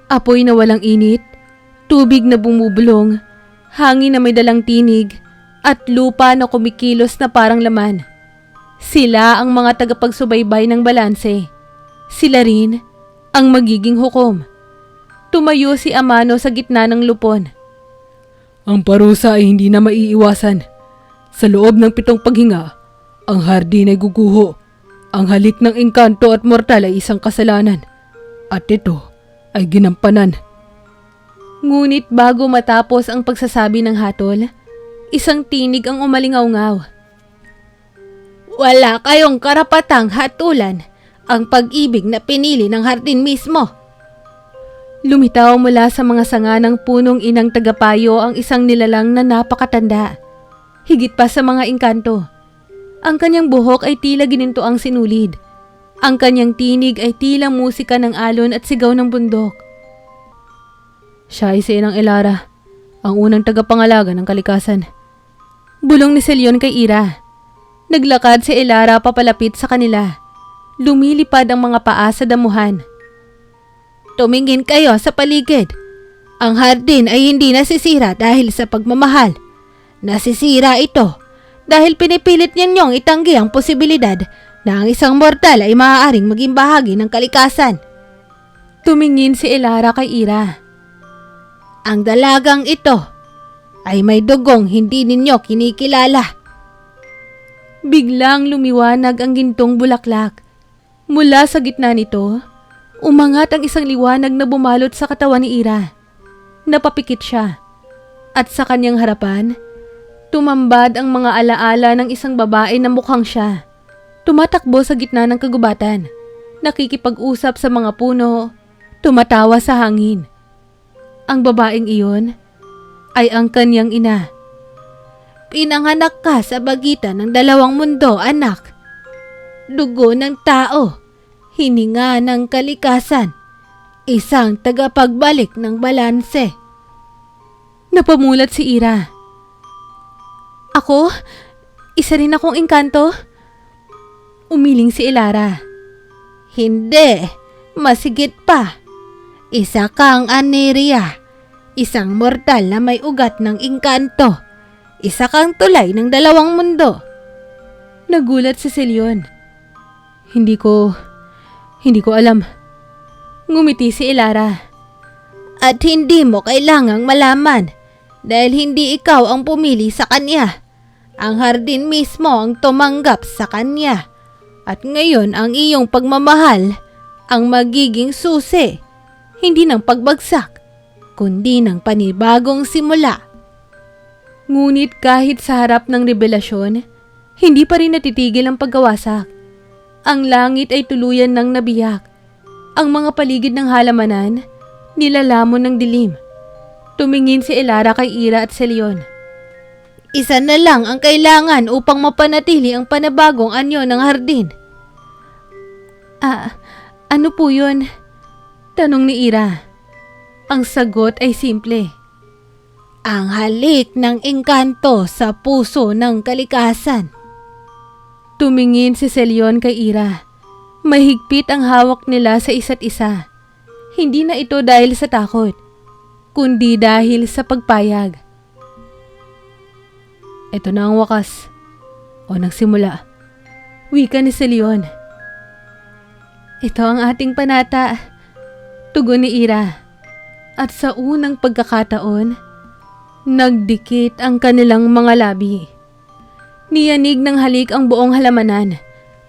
Apoy na walang init, tubig na bumubulong, hangin na may dalang tinig, at lupa na kumikilos na parang laman. Sila ang mga tagapagsubaybay ng balanse. Sila rin ang magiging hukom. Tumayo si Amano sa gitna ng lupon. Ang parusa ay hindi na maiiwasan. Sa loob ng 7 paghinga, ang hardin ay guguho. Ang halik ng engkanto at mortal ay isang kasalanan. At ito ay ginampanan. Ngunit bago matapos ang pagsasabi ng hatol, isang tinig ang umalingaw-ngaw. Wala kayong karapatang hatulan ang pag-ibig na pinili ng hardin mismo. Lumitaw mula sa mga sanga ng punong inang tagapayo ang isang nilalang na napakatanda. Higit pa sa mga engkanto. Ang kanyang buhok ay tila gininto ang sinulid. Ang kanyang tinig ay tila musika ng alon at sigaw ng bundok. Siya ay si Inang Elara, ang unang tagapangalaga ng kalikasan. Bulong ni Selyon kay Ira. Naglakad si Elara papalapit sa kanila. Lumilipad ang mga paa sa damuhan. Tumingin kayo sa paligid. Ang hardin ay hindi nasisira dahil sa pagmamahal. Nasisira ito dahil pinipilit ninyong itanggi ang posibilidad na ang isang mortal ay maaaring maging bahagi ng kalikasan. Tumingin si Elara kay Ira. Ang dalagang ito ay may dugong hindi ninyo kinikilala. Biglang lumiwanag ang gintong bulaklak. Mula sa gitna nito, umangat ang isang liwanag na bumalot sa katawan ni Ira. Napapikit siya. At sa kanyang harapan, tumambad ang mga alaala ng isang babae na mukhang siya. Tumatakbo sa gitna ng kagubatan. Nakikipag-usap sa mga puno. Tumatawa sa hangin. Ang babaeng iyon ay ang kanyang ina. Pinanganak ka sa pagitan ng 2 mundo, anak. Dugo ng tao, hininga ng kalikasan, isang tagapagbalik ng balanse. Napamulat si Ira. Ako? Isa rin akong engkanto? Umiling si Elara. Hindi, masigit pa. Isa kang Aneria, isang mortal na may ugat ng engkanto. Isa kang tulay ng 2 mundo. Nagulat si Selyon. Hindi ko alam. Ngumiti si Ilara. At hindi mo kailangang malaman dahil hindi ikaw ang pumili sa kanya. Ang hardin mismo ang tumanggap sa kanya. At ngayon ang iyong pagmamahal ang magiging susi. Hindi ng pagbagsak, kundi ng panibagong simula. Ngunit kahit sa harap ng revelasyon, hindi pa rin natitigil ang pagkawasak. Ang langit ay tuluyan ng nabiyak. Ang mga paligid ng halamanan, nilalamon ng dilim. Tumingin si Ilara kay Ira at Celion. Isa na lang ang kailangan upang mapanatili ang panibagong anyo ng hardin. Ano po yun? Tanong ni Ira. Ang sagot ay simple. Ang halik ng engkanto sa puso ng kalikasan. Tumingin si Celion kay Ira. Mahigpit ang hawak nila sa isa't isa. Hindi na ito dahil sa takot, kundi dahil sa pagpayag. Ito na ang wakas. O nagsimula. Wika ni Celion. Ito ang ating panata. Tugon ni Ira. At sa unang pagkakataon, nagdikit ang kanilang mga labi. Niyanig ng halik ang buong halamanan.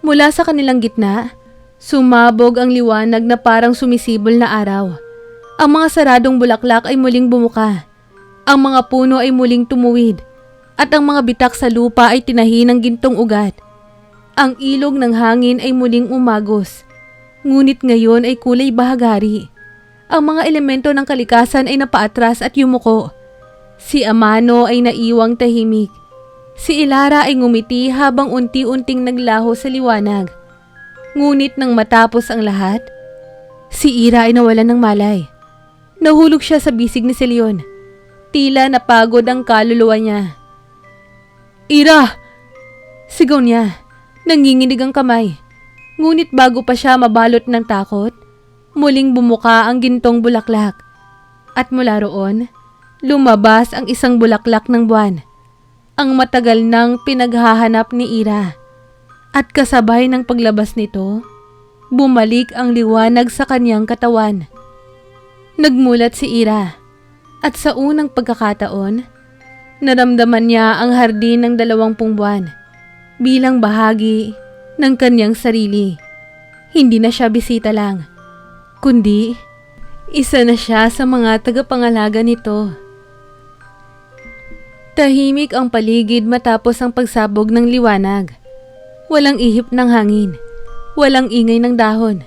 Mula sa kanilang gitna, sumabog ang liwanag na parang sumisibol na araw. Ang mga saradong bulaklak ay muling bumuka. Ang mga puno ay muling tumuwid. At ang mga bitak sa lupa ay tinahi ng gintong ugat. Ang ilog ng hangin ay muling umagos. Ngunit ngayon ay kulay bahagari. Ang mga elemento ng kalikasan ay napaatras at yumuko. Si Amano ay naiwang tahimik. Si Ilara ay ngumiti habang unti-unting naglaho sa liwanag. Ngunit nang matapos ang lahat, si Ira ay nawalan ng malay. Nahulog siya sa bisig ni Celion. Tila napagod ang kaluluwa niya. Ira! Sigaw niya. Nanginginig ang kamay. Ngunit bago pa siya mabalot ng takot, muling bumuka ang gintong bulaklak. At mula roon, lumabas ang isang bulaklak ng buwan. Ang matagal nang pinaghahanap ni Ira. At kasabay ng paglabas nito, bumalik ang liwanag sa kanyang katawan. Nagmulat si Ira. At sa unang pagkakataon, naramdaman niya ang hardin ng 20 buwan bilang bahagi ng kanyang sarili. Hindi na siya bisita lang, kundi isa na siya sa mga tagapangalaga nito. Tahimik ang paligid matapos ang pagsabog ng liwanag. Walang ihip ng hangin, walang ingay ng dahon.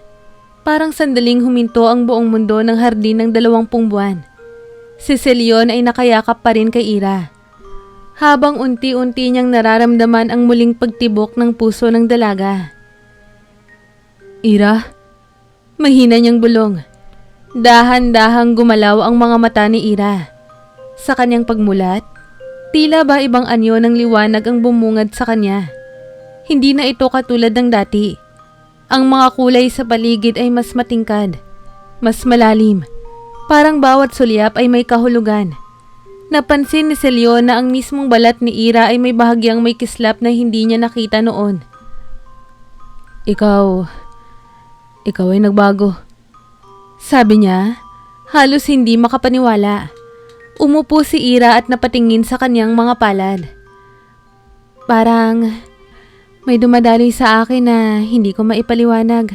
Parang sandaling huminto ang buong mundo ng hardin ng 20 buwan. Si Celion ay nakayakap pa rin kay Ira. Habang unti-unti niyang nararamdaman ang muling pagtibok ng puso ng dalaga. Ira? Mahina niyang bulong. Dahan-dahang gumalaw ang mga mata ni Ira. Sa kanyang pagmulat, tila ba ibang anyo ng liwanag ang bumungad sa kanya. Hindi na ito katulad ng dati. Ang mga kulay sa paligid ay mas matingkad, mas malalim. Parang bawat sulyap ay may kahulugan. Napansin ni Celion na ang mismong balat ni Ira ay may bahagyang may kislap na hindi niya nakita noon. Ikaw ay nagbago. Sabi niya, halos hindi makapaniwala. Umupo si Ira at napatingin sa kanyang mga palad. Parang may dumadaloy sa akin na hindi ko maipaliwanag.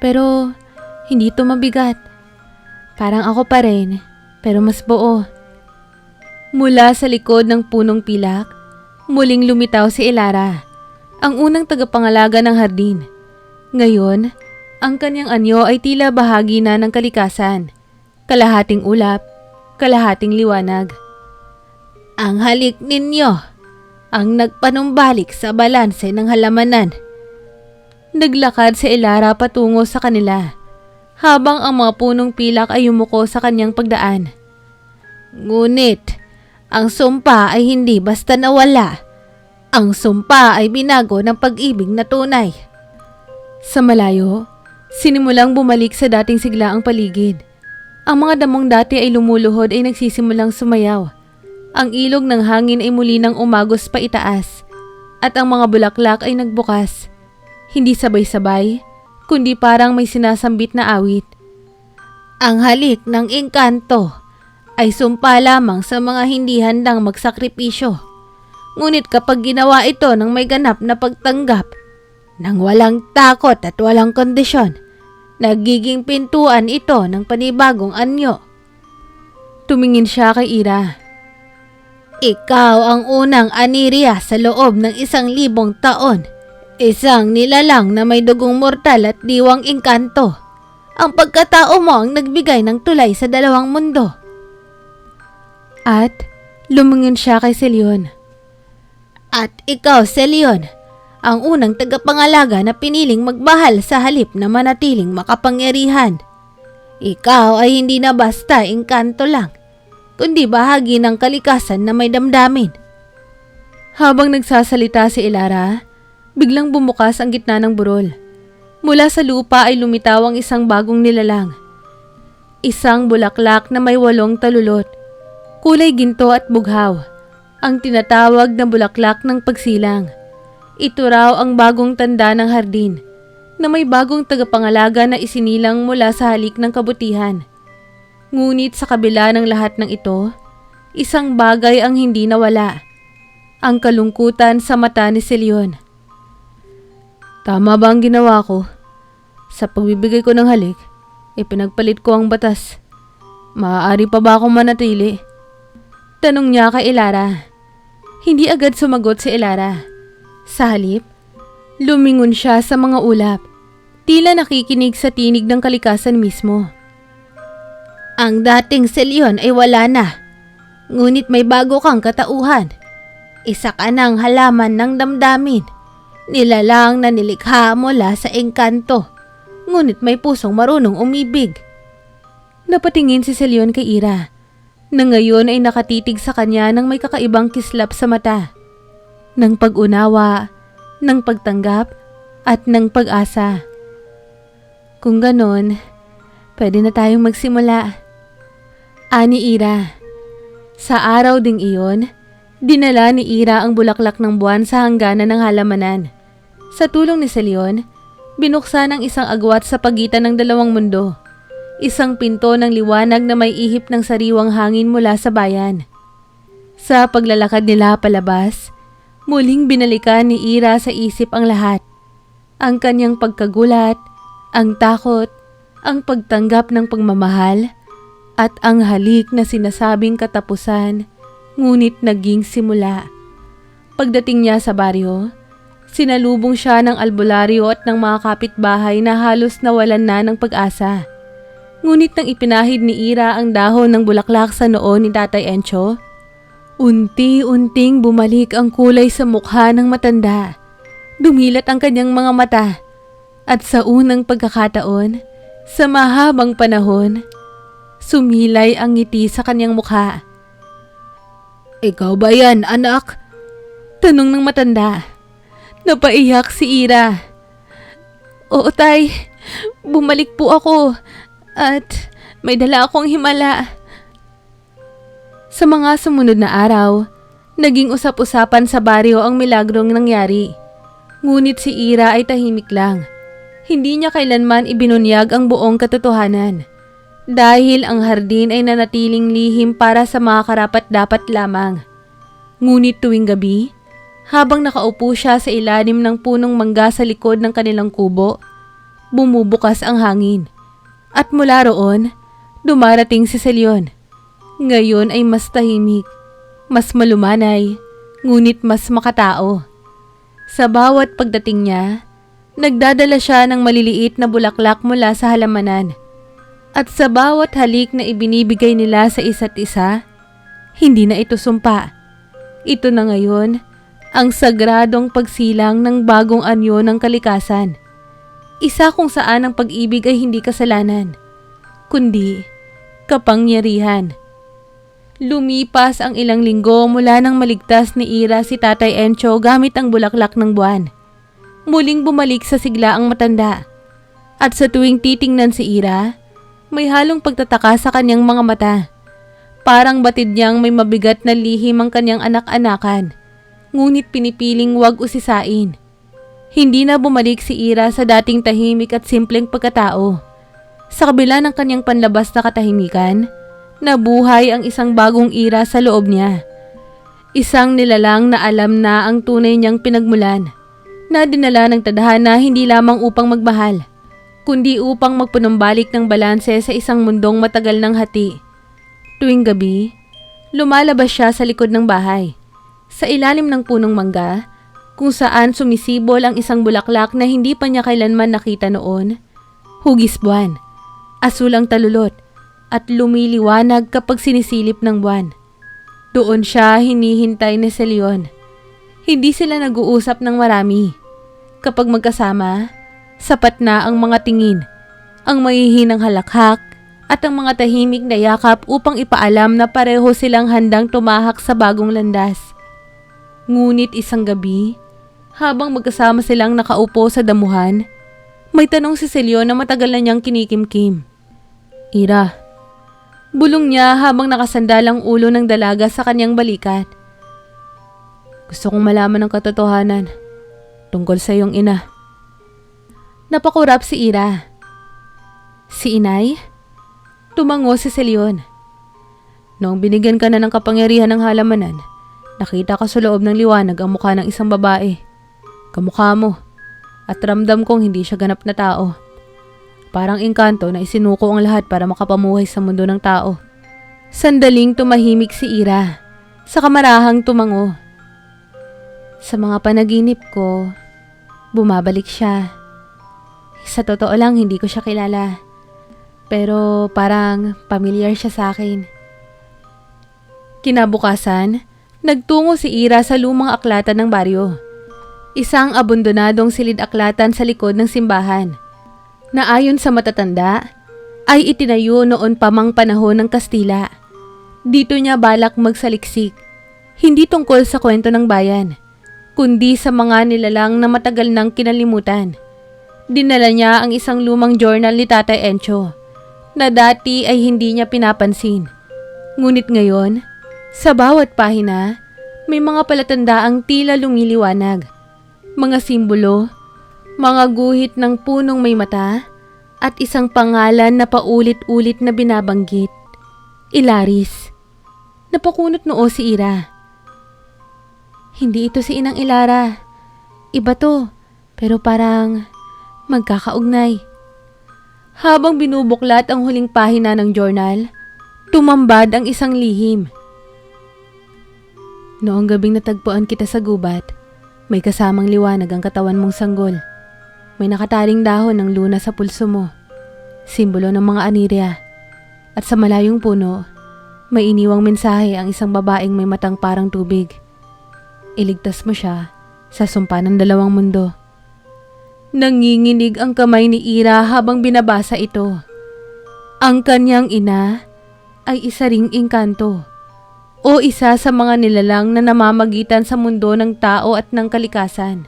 Pero hindi ito mabigat. Parang ako pa rin, pero mas buo. Mula sa likod ng punong pilak, muling lumitaw si Ilara, ang unang tagapangalaga ng hardin. Ngayon, ang kanyang anyo ay tila bahagi na ng kalikasan. Kalahating ulap, kalahating liwanag. Ang halik ninyo, ang nagpanumbalik sa balanse ng halamanan. Naglakad si Ilara patungo sa kanila, habang ang mga punong pilak ay yumuko sa kanyang pagdaan. Ngunit, ang sumpa ay hindi basta nawala. Ang sumpa ay binago ng pag-ibig na tunay. Sa malayo, sinimulang bumalik sa dating sigla ang paligid. Ang mga damong dati ay lumuluhod ay nagsisimulang sumayaw. Ang ilog ng hangin ay muli nang umagos pa itaas. At ang mga bulaklak ay nagbukas. Hindi sabay-sabay, kundi parang may sinasambit na awit. Ang halik ng engkanto ay sumpa lamang sa mga hindi handang magsakripisyo. Ngunit kapag ginawa ito ng may ganap na pagtanggap, nang walang takot at walang kondisyon, nagiging pintuan ito ng panibagong anyo. Tumingin siya kay Ira. Ikaw ang unang Aniria sa loob ng 1,000 taon. Isang nilalang na may dugong mortal at diwang engkanto. Ang pagkatao mo ang nagbigay ng tulay sa dalawang mundo. At lumingin siya kay Celion. At ikaw, Celion, ang unang tagapangalaga na piniling magbahal sa halip na manatiling makapangyarihan. Ikaw ay hindi na basta engkanto lang, kundi bahagi ng kalikasan na may damdamin. Habang nagsasalita si Elara, biglang bumukas ang gitna ng burol. Mula sa lupa ay lumitaw ang isang bagong nilalang. Isang bulaklak na may 8 talulot, kulay ginto at bughaw, ang tinatawag na bulaklak ng pagsilang. Ito raw ang bagong tanda ng hardin, na may bagong tagapangalaga na isinilang mula sa halik ng kabutihan. Ngunit sa kabila ng lahat ng ito, isang bagay ang hindi nawala, ang kalungkutan sa mata ni Celion. Tama ba ang ginawa ko? Sa pagbibigay ko ng halik, ipinagpalit ko ang batas. Maaari pa ba akong manatili? Tanong niya kay Elara. Hindi agad sumagot si Elara. Sa halip, lumingon siya sa mga ulap, tila nakikinig sa tinig ng kalikasan mismo. Ang dating Celion ay wala na, ngunit may bago kang katauhan. Isa ka ng halaman ng damdamin, nilalang na nilikha mula sa engkanto, ngunit may pusong marunong umibig. Napatingin si Celion kay Ira, na ngayon ay nakatitig sa kanya ng may kakaibang kislap sa mata, ng pag-unawa, ng pagtanggap, at ng pag-asa. Kung ganon, pwede na tayong magsimula. Ani Ira. Sa araw ding iyon, dinala ni Ira ang bulaklak ng buwan sa hangganan ng halamanan. Sa tulong ni Celion, binuksan ang isang agwat sa pagitan ng dalawang mundo. Isang pinto ng liwanag na may ihip ng sariwang hangin mula sa bayan. Sa paglalakad nila palabas, muling binalikan ni Ira sa isip ang lahat. Ang kanyang pagkagulat, ang takot, ang pagtanggap ng pagmamahal, at ang halik na sinasabing katapusan, ngunit naging simula. Pagdating niya sa baryo, sinalubong siya ng albularyo at ng mga kapitbahay na halos nawalan na ng pag-asa. Ngunit nang ipinahid ni Ira ang dahon ng bulaklak sa noo ni Tatay Encho, unti-unting bumalik ang kulay sa mukha ng matanda. Dumilat ang kanyang mga mata, at sa unang pagkakataon, sa mahabang panahon, sumilay ang ngiti sa kanyang mukha. Ikaw ba yan, anak? Tanong ng matanda. Napaiyak si Ira. Oo, Tay. Bumalik po ako. At may dala akong himala. Sa mga sumunod na araw, naging usap-usapan sa baryo ang milagrong nangyari. Ngunit si Ira ay tahimik lang. Hindi niya kailanman ibinunyag ang buong katotohanan. Dahil ang hardin ay nanatiling lihim para sa mga karapat-dapat lamang. Ngunit tuwing gabi, habang nakaupo siya sa ilalim ng punong mangga sa likod ng kanilang kubo, bumubukas ang hangin. At mula roon, dumarating si Celion. Ngayon ay mas tahimik, mas malumanay, ngunit mas makatao. Sa bawat pagdating niya, nagdadala siya ng maliliit na bulaklak mula sa halamanan. At sa bawat halik na ibinibigay nila sa isa't isa, hindi na ito sumpa. Ito na ngayon ang sagradong pagsilang ng bagong anyo ng kalikasan. Isa kung saan ang pag-ibig ay hindi kasalanan, kundi kapangyarihan. Lumipas ang ilang linggo mula nang maligtas ni Ira si Tatay Encho gamit ang bulaklak ng buwan. Muling bumalik sa sigla ang matanda. At sa tuwing titingnan si Ira, may halong pagtataka sa kanyang mga mata. Parang batid niyang may mabigat na lihim ang kanyang anak-anakan, ngunit pinipiling wag usisain. Hindi na bumalik si Ira sa dating tahimik at simpleng pagkatao. Sa kabila ng kanyang panlabas na katahimikan, nabuhay ang isang bagong era sa loob niya. Isang nilalang na alam na ang tunay niyang pinagmulan, na dinala ng tadhana hindi lamang upang magmahal, kundi upang magpanumbalik ng balanse sa isang mundong matagal ng hati. Tuwing gabi, lumalabas siya sa likod ng bahay, sa ilalim ng punong mangga, kung saan sumisibol ang isang bulaklak na hindi pa niya kailanman nakita noon. Hugis buwan, asul ang talulot, at lumiliwanag kapag sinisilip ng buwan. Doon siya hinihintay ni Celion. Hindi sila nag-uusap ng marami. Kapag magkasama, sapat na ang mga tingin, ang mahihinang halakhak, at ang mga tahimik na yakap upang ipaalam na pareho silang handang tumahak sa bagong landas. Ngunit isang gabi, habang magkasama silang nakaupo sa damuhan, may tanong si Celion na matagal na niyang kinikimkim. "Ira," bulong niya habang nakasandal ang ulo ng dalaga sa kanyang balikat. "Gusto kong malaman ang katotohanan tungkol sa iyong ina." Napakurap si Ira. "Si inay?" Tumango si Celion. "Noong binigyan ka na ng kapangyarihan ng halamanan, nakita ka sa loob ng liwanag ang mukha ng isang babae. Kamukha mo, at ramdam kong hindi siya ganap na tao. Parang engkanto na isinuko ang lahat para makapamuhay sa mundo ng tao." Sandaling tumahimik si Ira, sa kamarahang tumango. "Sa mga panaginip ko, bumabalik siya. Sa totoo lang, hindi ko siya kilala. Pero parang pamilyar siya sa akin." Kinabukasan, nagtungo si Ira sa lumang aklatan ng baryo. Isang abandonadong silid-aklatan sa likod ng simbahan, na ayon sa matatanda, ay itinayo noon pa mang panahon ng Kastila. Dito niya balak magsaliksik, hindi tungkol sa kwento ng bayan, kundi sa mga nilalang na matagal nang kinalimutan. Dinala niya ang isang lumang journal ni Tatay Encho, na dati ay hindi niya pinapansin. Ngunit ngayon, sa bawat pahina, may mga palatandaang tila lumiliwanag. Mga simbolo, mga guhit ng punong may mata, at isang pangalan na paulit-ulit na binabanggit. Ilaris. Napakunot noo si Ira. "Hindi ito si Inang Ilara. Iba to, pero parang magkakaugnay." Habang binubuklat ang huling pahina ng journal, tumambad ang isang lihim. "Noong gabing natagpuan kita sa gubat, may kasamang liwanag ang katawan mong sanggol. May nakataring dahon ng luna sa pulso mo, simbolo ng mga anirya. At sa malayong puno, may iniwang mensahe ang isang babaeng may matang parang tubig. Iligtas mo siya sa sumpa ng dalawang mundo." Nanginginig ang kamay ni Ira habang binabasa ito. Ang kanyang ina ay isa ring engkanto, o isa sa mga nilalang na namamagitan sa mundo ng tao at ng kalikasan.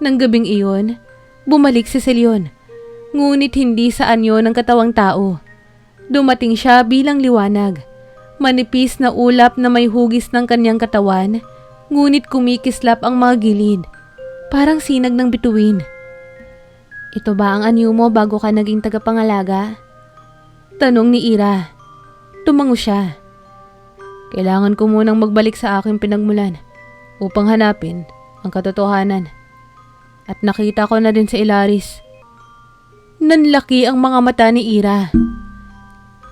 Nang gabing iyon, bumalik si Celion, ngunit hindi sa anyo ng katawang tao. Dumating siya bilang liwanag, manipis na ulap na may hugis ng kanyang katawan, ngunit kumikislap ang mga gilid, parang sinag ng bituin. "Ito ba ang anyo mo bago ka naging tagapangalaga?" tanong ni Ira. Tumango siya. "Kailangan ko munang magbalik sa aking pinagmulan upang hanapin ang katotohanan. At nakita ko na din sa Ilaris." Nanlaki ang mga mata ni Ira.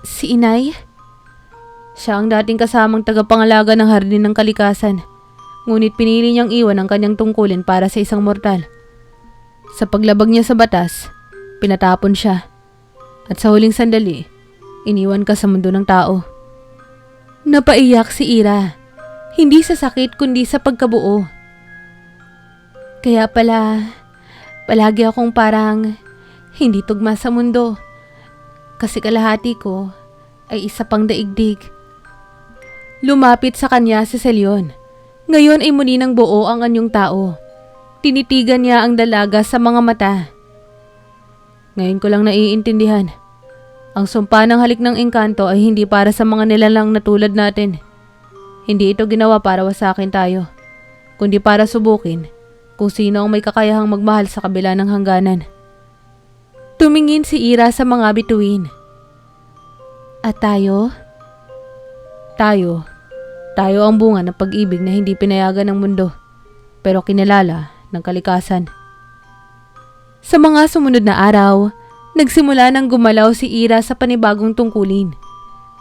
"Si inay?" Siya ang dating kasamang tagapangalaga ng Hardin ng Kalikasan, ngunit pinili niyang iwan ang kanyang tungkulin para sa isang mortal. Sa paglabag niya sa batas, pinatapon siya. At sa huling sandali, iniwan ka sa mundo ng tao." Napaiyak si Ira, hindi sa sakit kundi sa pagkabuo. "Kaya pala, palagi akong parang hindi tugma sa mundo, kasi kalahati ko ay isa pang daigdig." Lumapit sa kanya si Celion. Ngayon ay muli ng buo ang anyong tao. Tinitigan niya ang dalaga sa mga mata. "Ngayon ko lang naiintindihan. Ang sumpa ng halik ng engkanto ay hindi para sa mga nilalang na tulad natin. Hindi ito ginawa para wasakin tayo, kundi para subukin kung sino ang may kakayahang magmahal sa kabila ng hangganan." Tumingin si Ira sa mga bituin. At tayo? Tayo ang bunga ng pag-ibig na hindi pinayagan ng mundo, pero kinilala ng kalikasan. Sa mga sumunod na araw, nagsimula nang gumalaw si Ira sa panibagong tungkulin.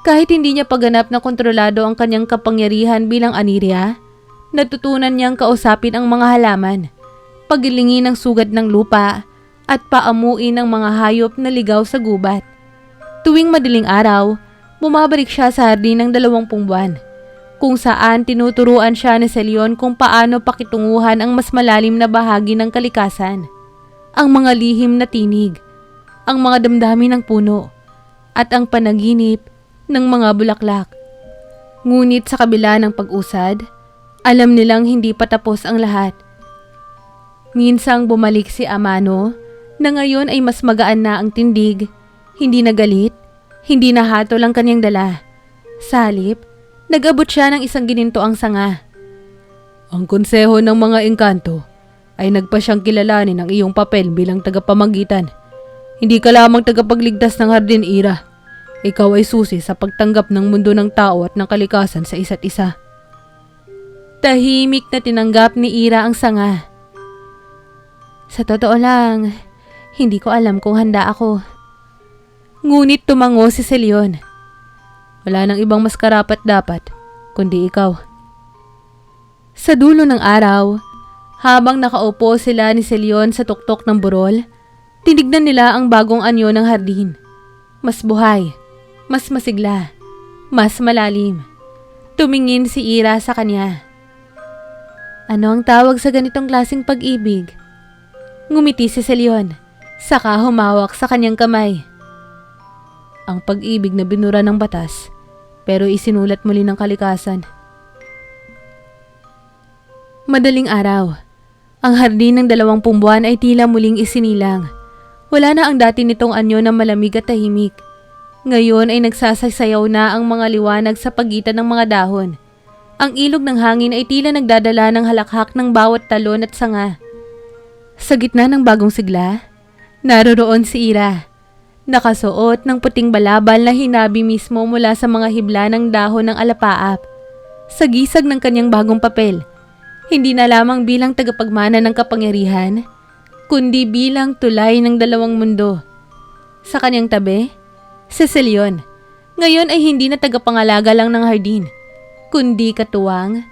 Kahit hindi niya paganap na kontrolado ang kanyang kapangyarihan bilang Aniria, natutunan niyang kausapin ang mga halaman, pagilingin ng sugat ng lupa, at paamuin ang mga hayop na ligaw sa gubat. Tuwing madaling araw, bumabalik siya sa hardin ng 20 buwan, kung saan tinuturuan siya ni Celion kung paano pakitunguhan ang mas malalim na bahagi ng kalikasan, ang mga lihim na tinig, ang mga damdamin ng puno, at ang panaginip ng mga bulaklak. Ngunit sa kabila ng pag-usad, alam nilang hindi pa tapos ang lahat. Minsang bumalik si Amano na ngayon ay mas magaan na ang tindig, hindi na galit, hindi na hatol ang kanyang dala. Sa halip, nag-abot siya ng isang ginintoang sanga. Ang konseho ng mga engkanto ay nagpa siyang kilalanin ang iyong papel bilang tagapamagitan. Hindi ka lamang tagapagligtas ng hardin, Ira. Ikaw ay susi sa pagtanggap ng mundo ng tao at ng kalikasan sa isa't isa. Tahimik na tinanggap ni Ira ang sanga. Sa totoo lang, hindi ko alam kung handa ako. Ngunit tumango si Celion. Wala nang ibang mas karapat-dapat, kundi ikaw. Sa dulo ng araw, habang nakaupo sila ni Celion sa tuktok ng burol, tinignan nila ang bagong anyo ng hardin. Mas buhay, mas masigla, mas malalim. Tumingin si Ira sa kanya. Ano ang tawag sa ganitong klaseng pag-ibig? Ngumiti si Celion, saka humawak sa kanyang kamay. Ang pag-ibig na binura ng batas, pero isinulat muli ng kalikasan. Madaling araw. Ang hardin ng 20 buwan ay tila muling isinilang. Wala na ang dati nitong anyo na malamig at tahimik. Ngayon ay nagsasayaw na ang mga liwanag sa pagitan ng mga dahon. Ang ilog ng hangin ay tila nagdadala ng halakhak ng bawat talon at sanga. Sa gitna ng bagong sigla, naroroon si Ira. Nakasuot ng puting balabal na hinabi mismo mula sa mga hibla ng dahon ng alapaap. Sa gisag ng kanyang bagong papel, hindi na lamang bilang tagapagmana ng kapangyarihan, kundi bilang tulay ng 2 mundo. Sa kanyang tabi, si Celion, ngayon ay hindi na tagapangalaga lang ng hardin, kundi katuwang,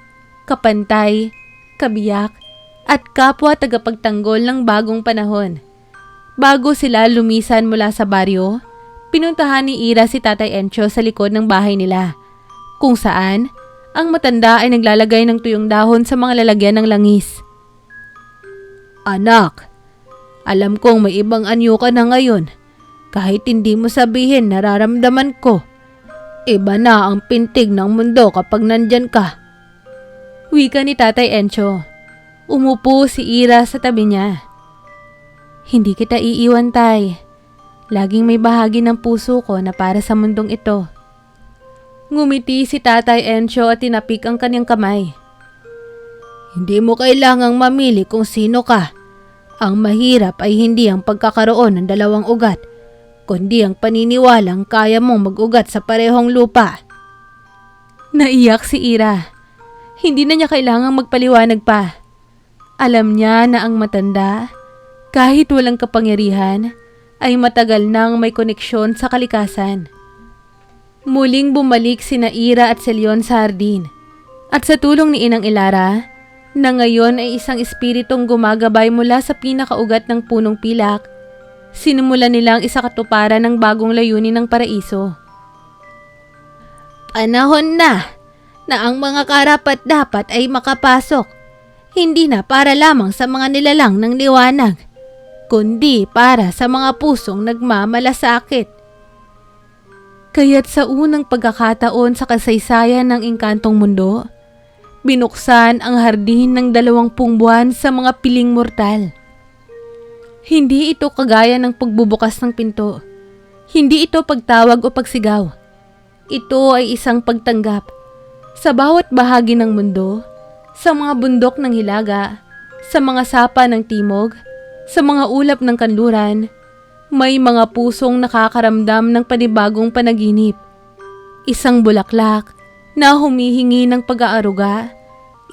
kapantay, kabiyak, at kapwa tagapagtanggol ng bagong panahon. Bago sila lumisan mula sa baryo, pinuntahan ni Ira si Tatay Encho sa likod ng bahay nila, kung saan ang matanda ay naglalagay ng tuyong dahon sa mga lalagyan ng langis. Anak, alam kong may ibang anyo ka na ngayon. Kahit hindi mo sabihin, nararamdaman ko. Iba na ang pintig ng mundo kapag nandyan ka. Wika ni Tatay Encho. Umupo si Ira sa tabi niya. Hindi kita iiwan, Tay. Laging may bahagi ng puso ko na para sa mundong ito. Ngumiti si Tatay Encho at tinapik ang kanyang kamay. Hindi mo kailangang mamili kung sino ka. Ang mahirap ay hindi ang pagkakaroon ng 2 ugat, kundi ang paniniwalang kaya mong mag-ugat sa parehong lupa. Naiyak si Ira. Hindi na niya kailangang magpaliwanag pa. Alam niya na ang matanda, kahit walang kapangyarihan, ay matagal nang may koneksyon sa kalikasan. Muling bumalik sina Ira at Celion sa hardin, at sa tulong ni Inang Ilara, na ngayon ay isang espiritong gumagabay mula sa pinakaugat ng punong pilak, sinumulan nilang isakatuparan ng bagong layunin ng paraiso. Panahon na ang mga karapat-dapat ay makapasok, hindi na para lamang sa mga nilalang ng liwanag, kundi para sa mga pusong nagmamalasakit. Kaya't sa unang pagkakataon sa kasaysayan ng engkantong mundo, binuksan ang hardin ng 20 buwan sa mga piling mortal. Hindi ito kagaya ng pagbubukas ng pinto. Hindi ito pagtawag o pagsigaw. Ito ay isang pagtanggap. Sa bawat bahagi ng mundo, sa mga bundok ng Hilaga, sa mga sapa ng Timog, sa mga ulap ng kanluran, May mga pusong nakakaramdam ng panibagong panaginip. Isang bulaklak na humihingi ng pag-aaruga.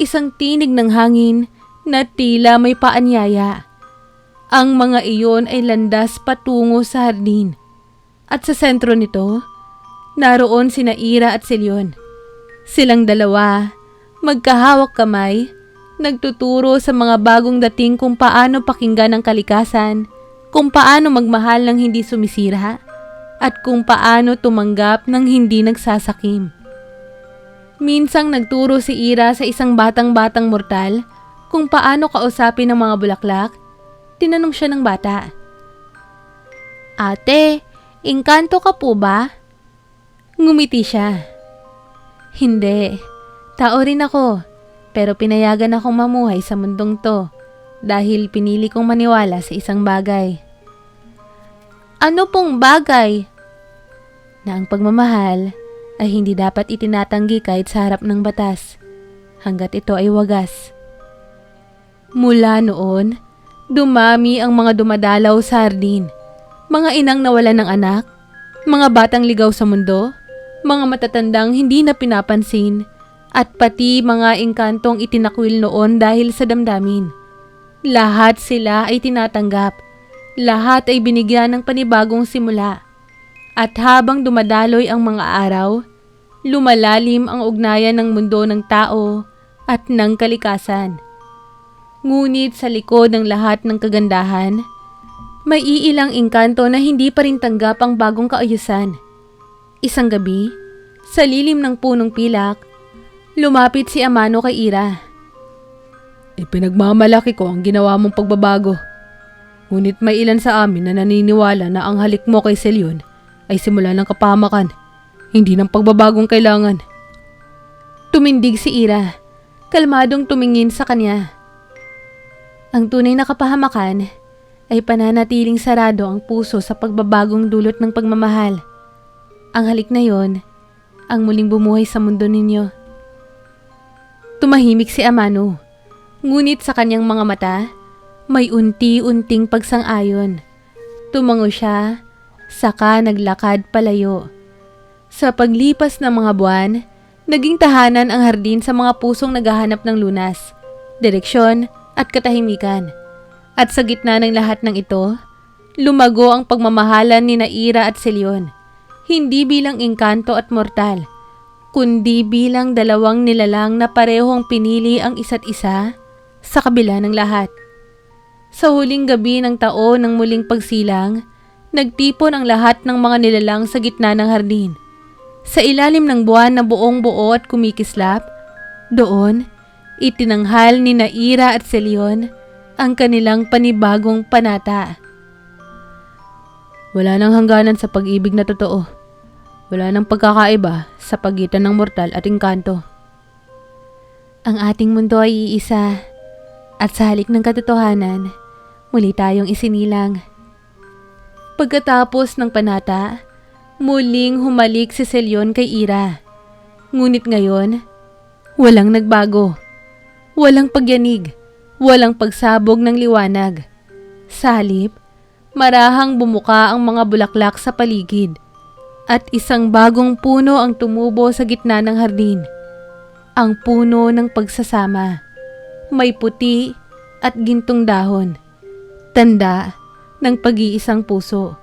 Isang tinig ng hangin na tila may paanyaya. Ang mga iyon ay landas patungo sa hardin. At sa sentro nito, naroon sina Ira at Silyon. Silang dalawa, magkahawak kamay, nagtuturo sa mga bagong dating kung paano pakinggan ang kalikasan, kung paano magmahal ng hindi sumisira, at kung paano tumanggap ng hindi nagsasakim. Minsang nagturo si Ira sa isang batang-batang mortal kung paano kausapin ng mga bulaklak. Tinanong siya ng bata, "Ate, engkanto ka po ba?" Ngumiti siya. "Hindi, tao rin ako, pero pinayagan akong mamuhay sa mundong to dahil pinili kong maniwala sa isang bagay." "Ano pong bagay?" "Na ang pagmamahal ay hindi dapat itinatanggi kahit sa harap ng batas, hanggat ito ay wagas." Mula noon, dumami ang mga dumadalaw sa hardin. Mga inang nawalan ng anak, mga batang ligaw sa mundo, mga matatandang hindi na pinapansin, at pati mga engkantong itinakwil noon dahil sa damdamin. Lahat sila ay tinatanggap. Lahat ay binigyan ng panibagong simula. At habang dumadaloy ang mga araw, lumalalim ang ugnayan ng mundo ng tao at ng kalikasan. Ngunit sa likod ng lahat ng kagandahan, may iilang engkanto na hindi pa rin tanggap ang bagong kaayusan. Isang gabi, sa lilim ng punong pilak, lumapit si Amano kay Ira. Ipinagmamalaki ko ang ginawa mong pagbabago. Ngunit may ilan sa amin na naniniwala na ang halik mo kay Silyon ay simula ng kapahamakan, hindi ng pagbabagong kailangan. Tumindig si Ira, kalmadong tumingin sa kanya. Ang tunay na kapahamakan ay pananatiling sarado ang puso sa pagbabagong dulot ng pagmamahal. Ang halik na yon, ang muling bumuhay sa mundo ninyo. Tumahimik si Amano, ngunit sa kanyang mga mata, may unti-unting pagsang-ayon. Tumango siya, saka naglakad palayo. Sa paglipas ng mga buwan, naging tahanan ang hardin sa mga pusong naghahanap ng lunas, direksyon at katahimikan. At sa gitna ng lahat ng ito, lumago ang pagmamahalan ni Ira at Silyon. Hindi bilang engkanto at mortal, kundi bilang dalawang nilalang na parehong pinili ang isa't isa sa kabila ng lahat. Sa huling gabi ng taon ng muling pagsilang, nagtipon ang lahat ng mga nilalang sa gitna ng hardin. Sa ilalim ng buwan na buong buo at kumikislap, doon, itinanghal ni Ira at Silyon ang kanilang panibagong panata. Wala nang hangganan sa pag-ibig na totoo. Wala nang pagkakaiba sa pagitan ng mortal at engkanto. Ang ating mundo ay iisa, at sa halik ng katotohanan, muli tayong isinilang. Pagkatapos ng panata, muling humalik si Silyon kay Ira. Ngunit ngayon, walang nagbago. Walang pagyanig, walang pagsabog ng liwanag. Sa halip, marahang bumuka ang mga bulaklak sa paligid at isang bagong puno ang tumubo sa gitna ng hardin. Ang puno ng pagsasama. May puti at gintong dahon. Tanda ng pag-iisang puso.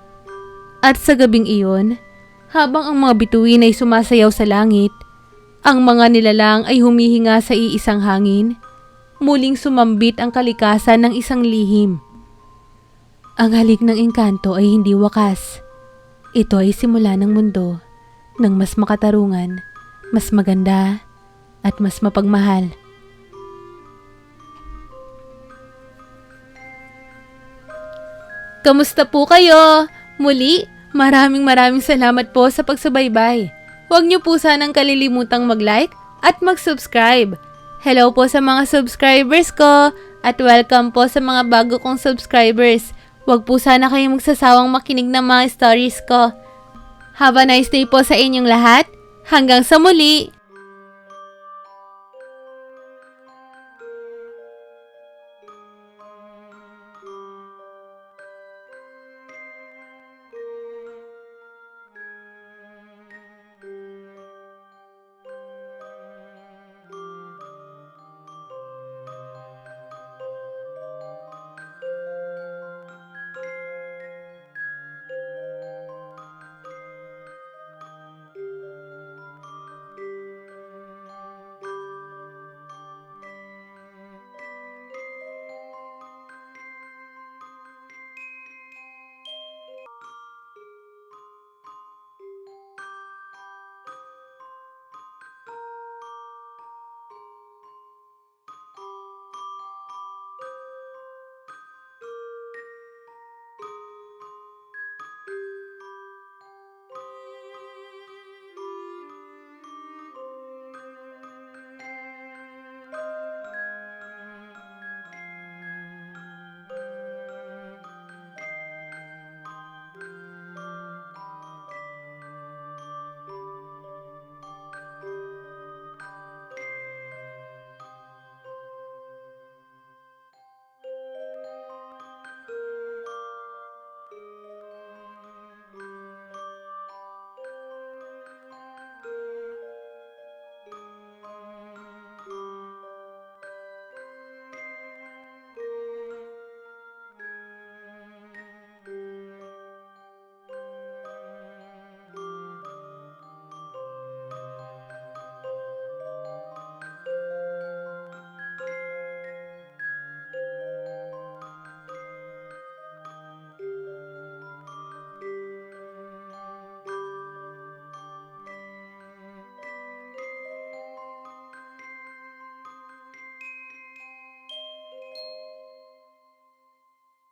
At sa gabing iyon, habang ang mga bituin ay sumasayaw sa langit, ang mga nilalang ay humihinga sa iisang hangin, muling sumambit ang kalikasan ng isang lihim. Ang halik ng engkanto ay hindi wakas. Ito ay simula ng mundo ng mas makatarungan, mas maganda, at mas mapagmahal. Kamusta po kayo? Muli, maraming salamat po sa pagsubaybay. Huwag niyo po sanang kalilimutang mag-like at mag-subscribe. Hello po sa mga subscribers ko at welcome po sa mga bago kong subscribers. Huwag po sana kayong magsasawang makinig ng mga stories ko. Have a nice day po sa inyong lahat. Hanggang sa muli!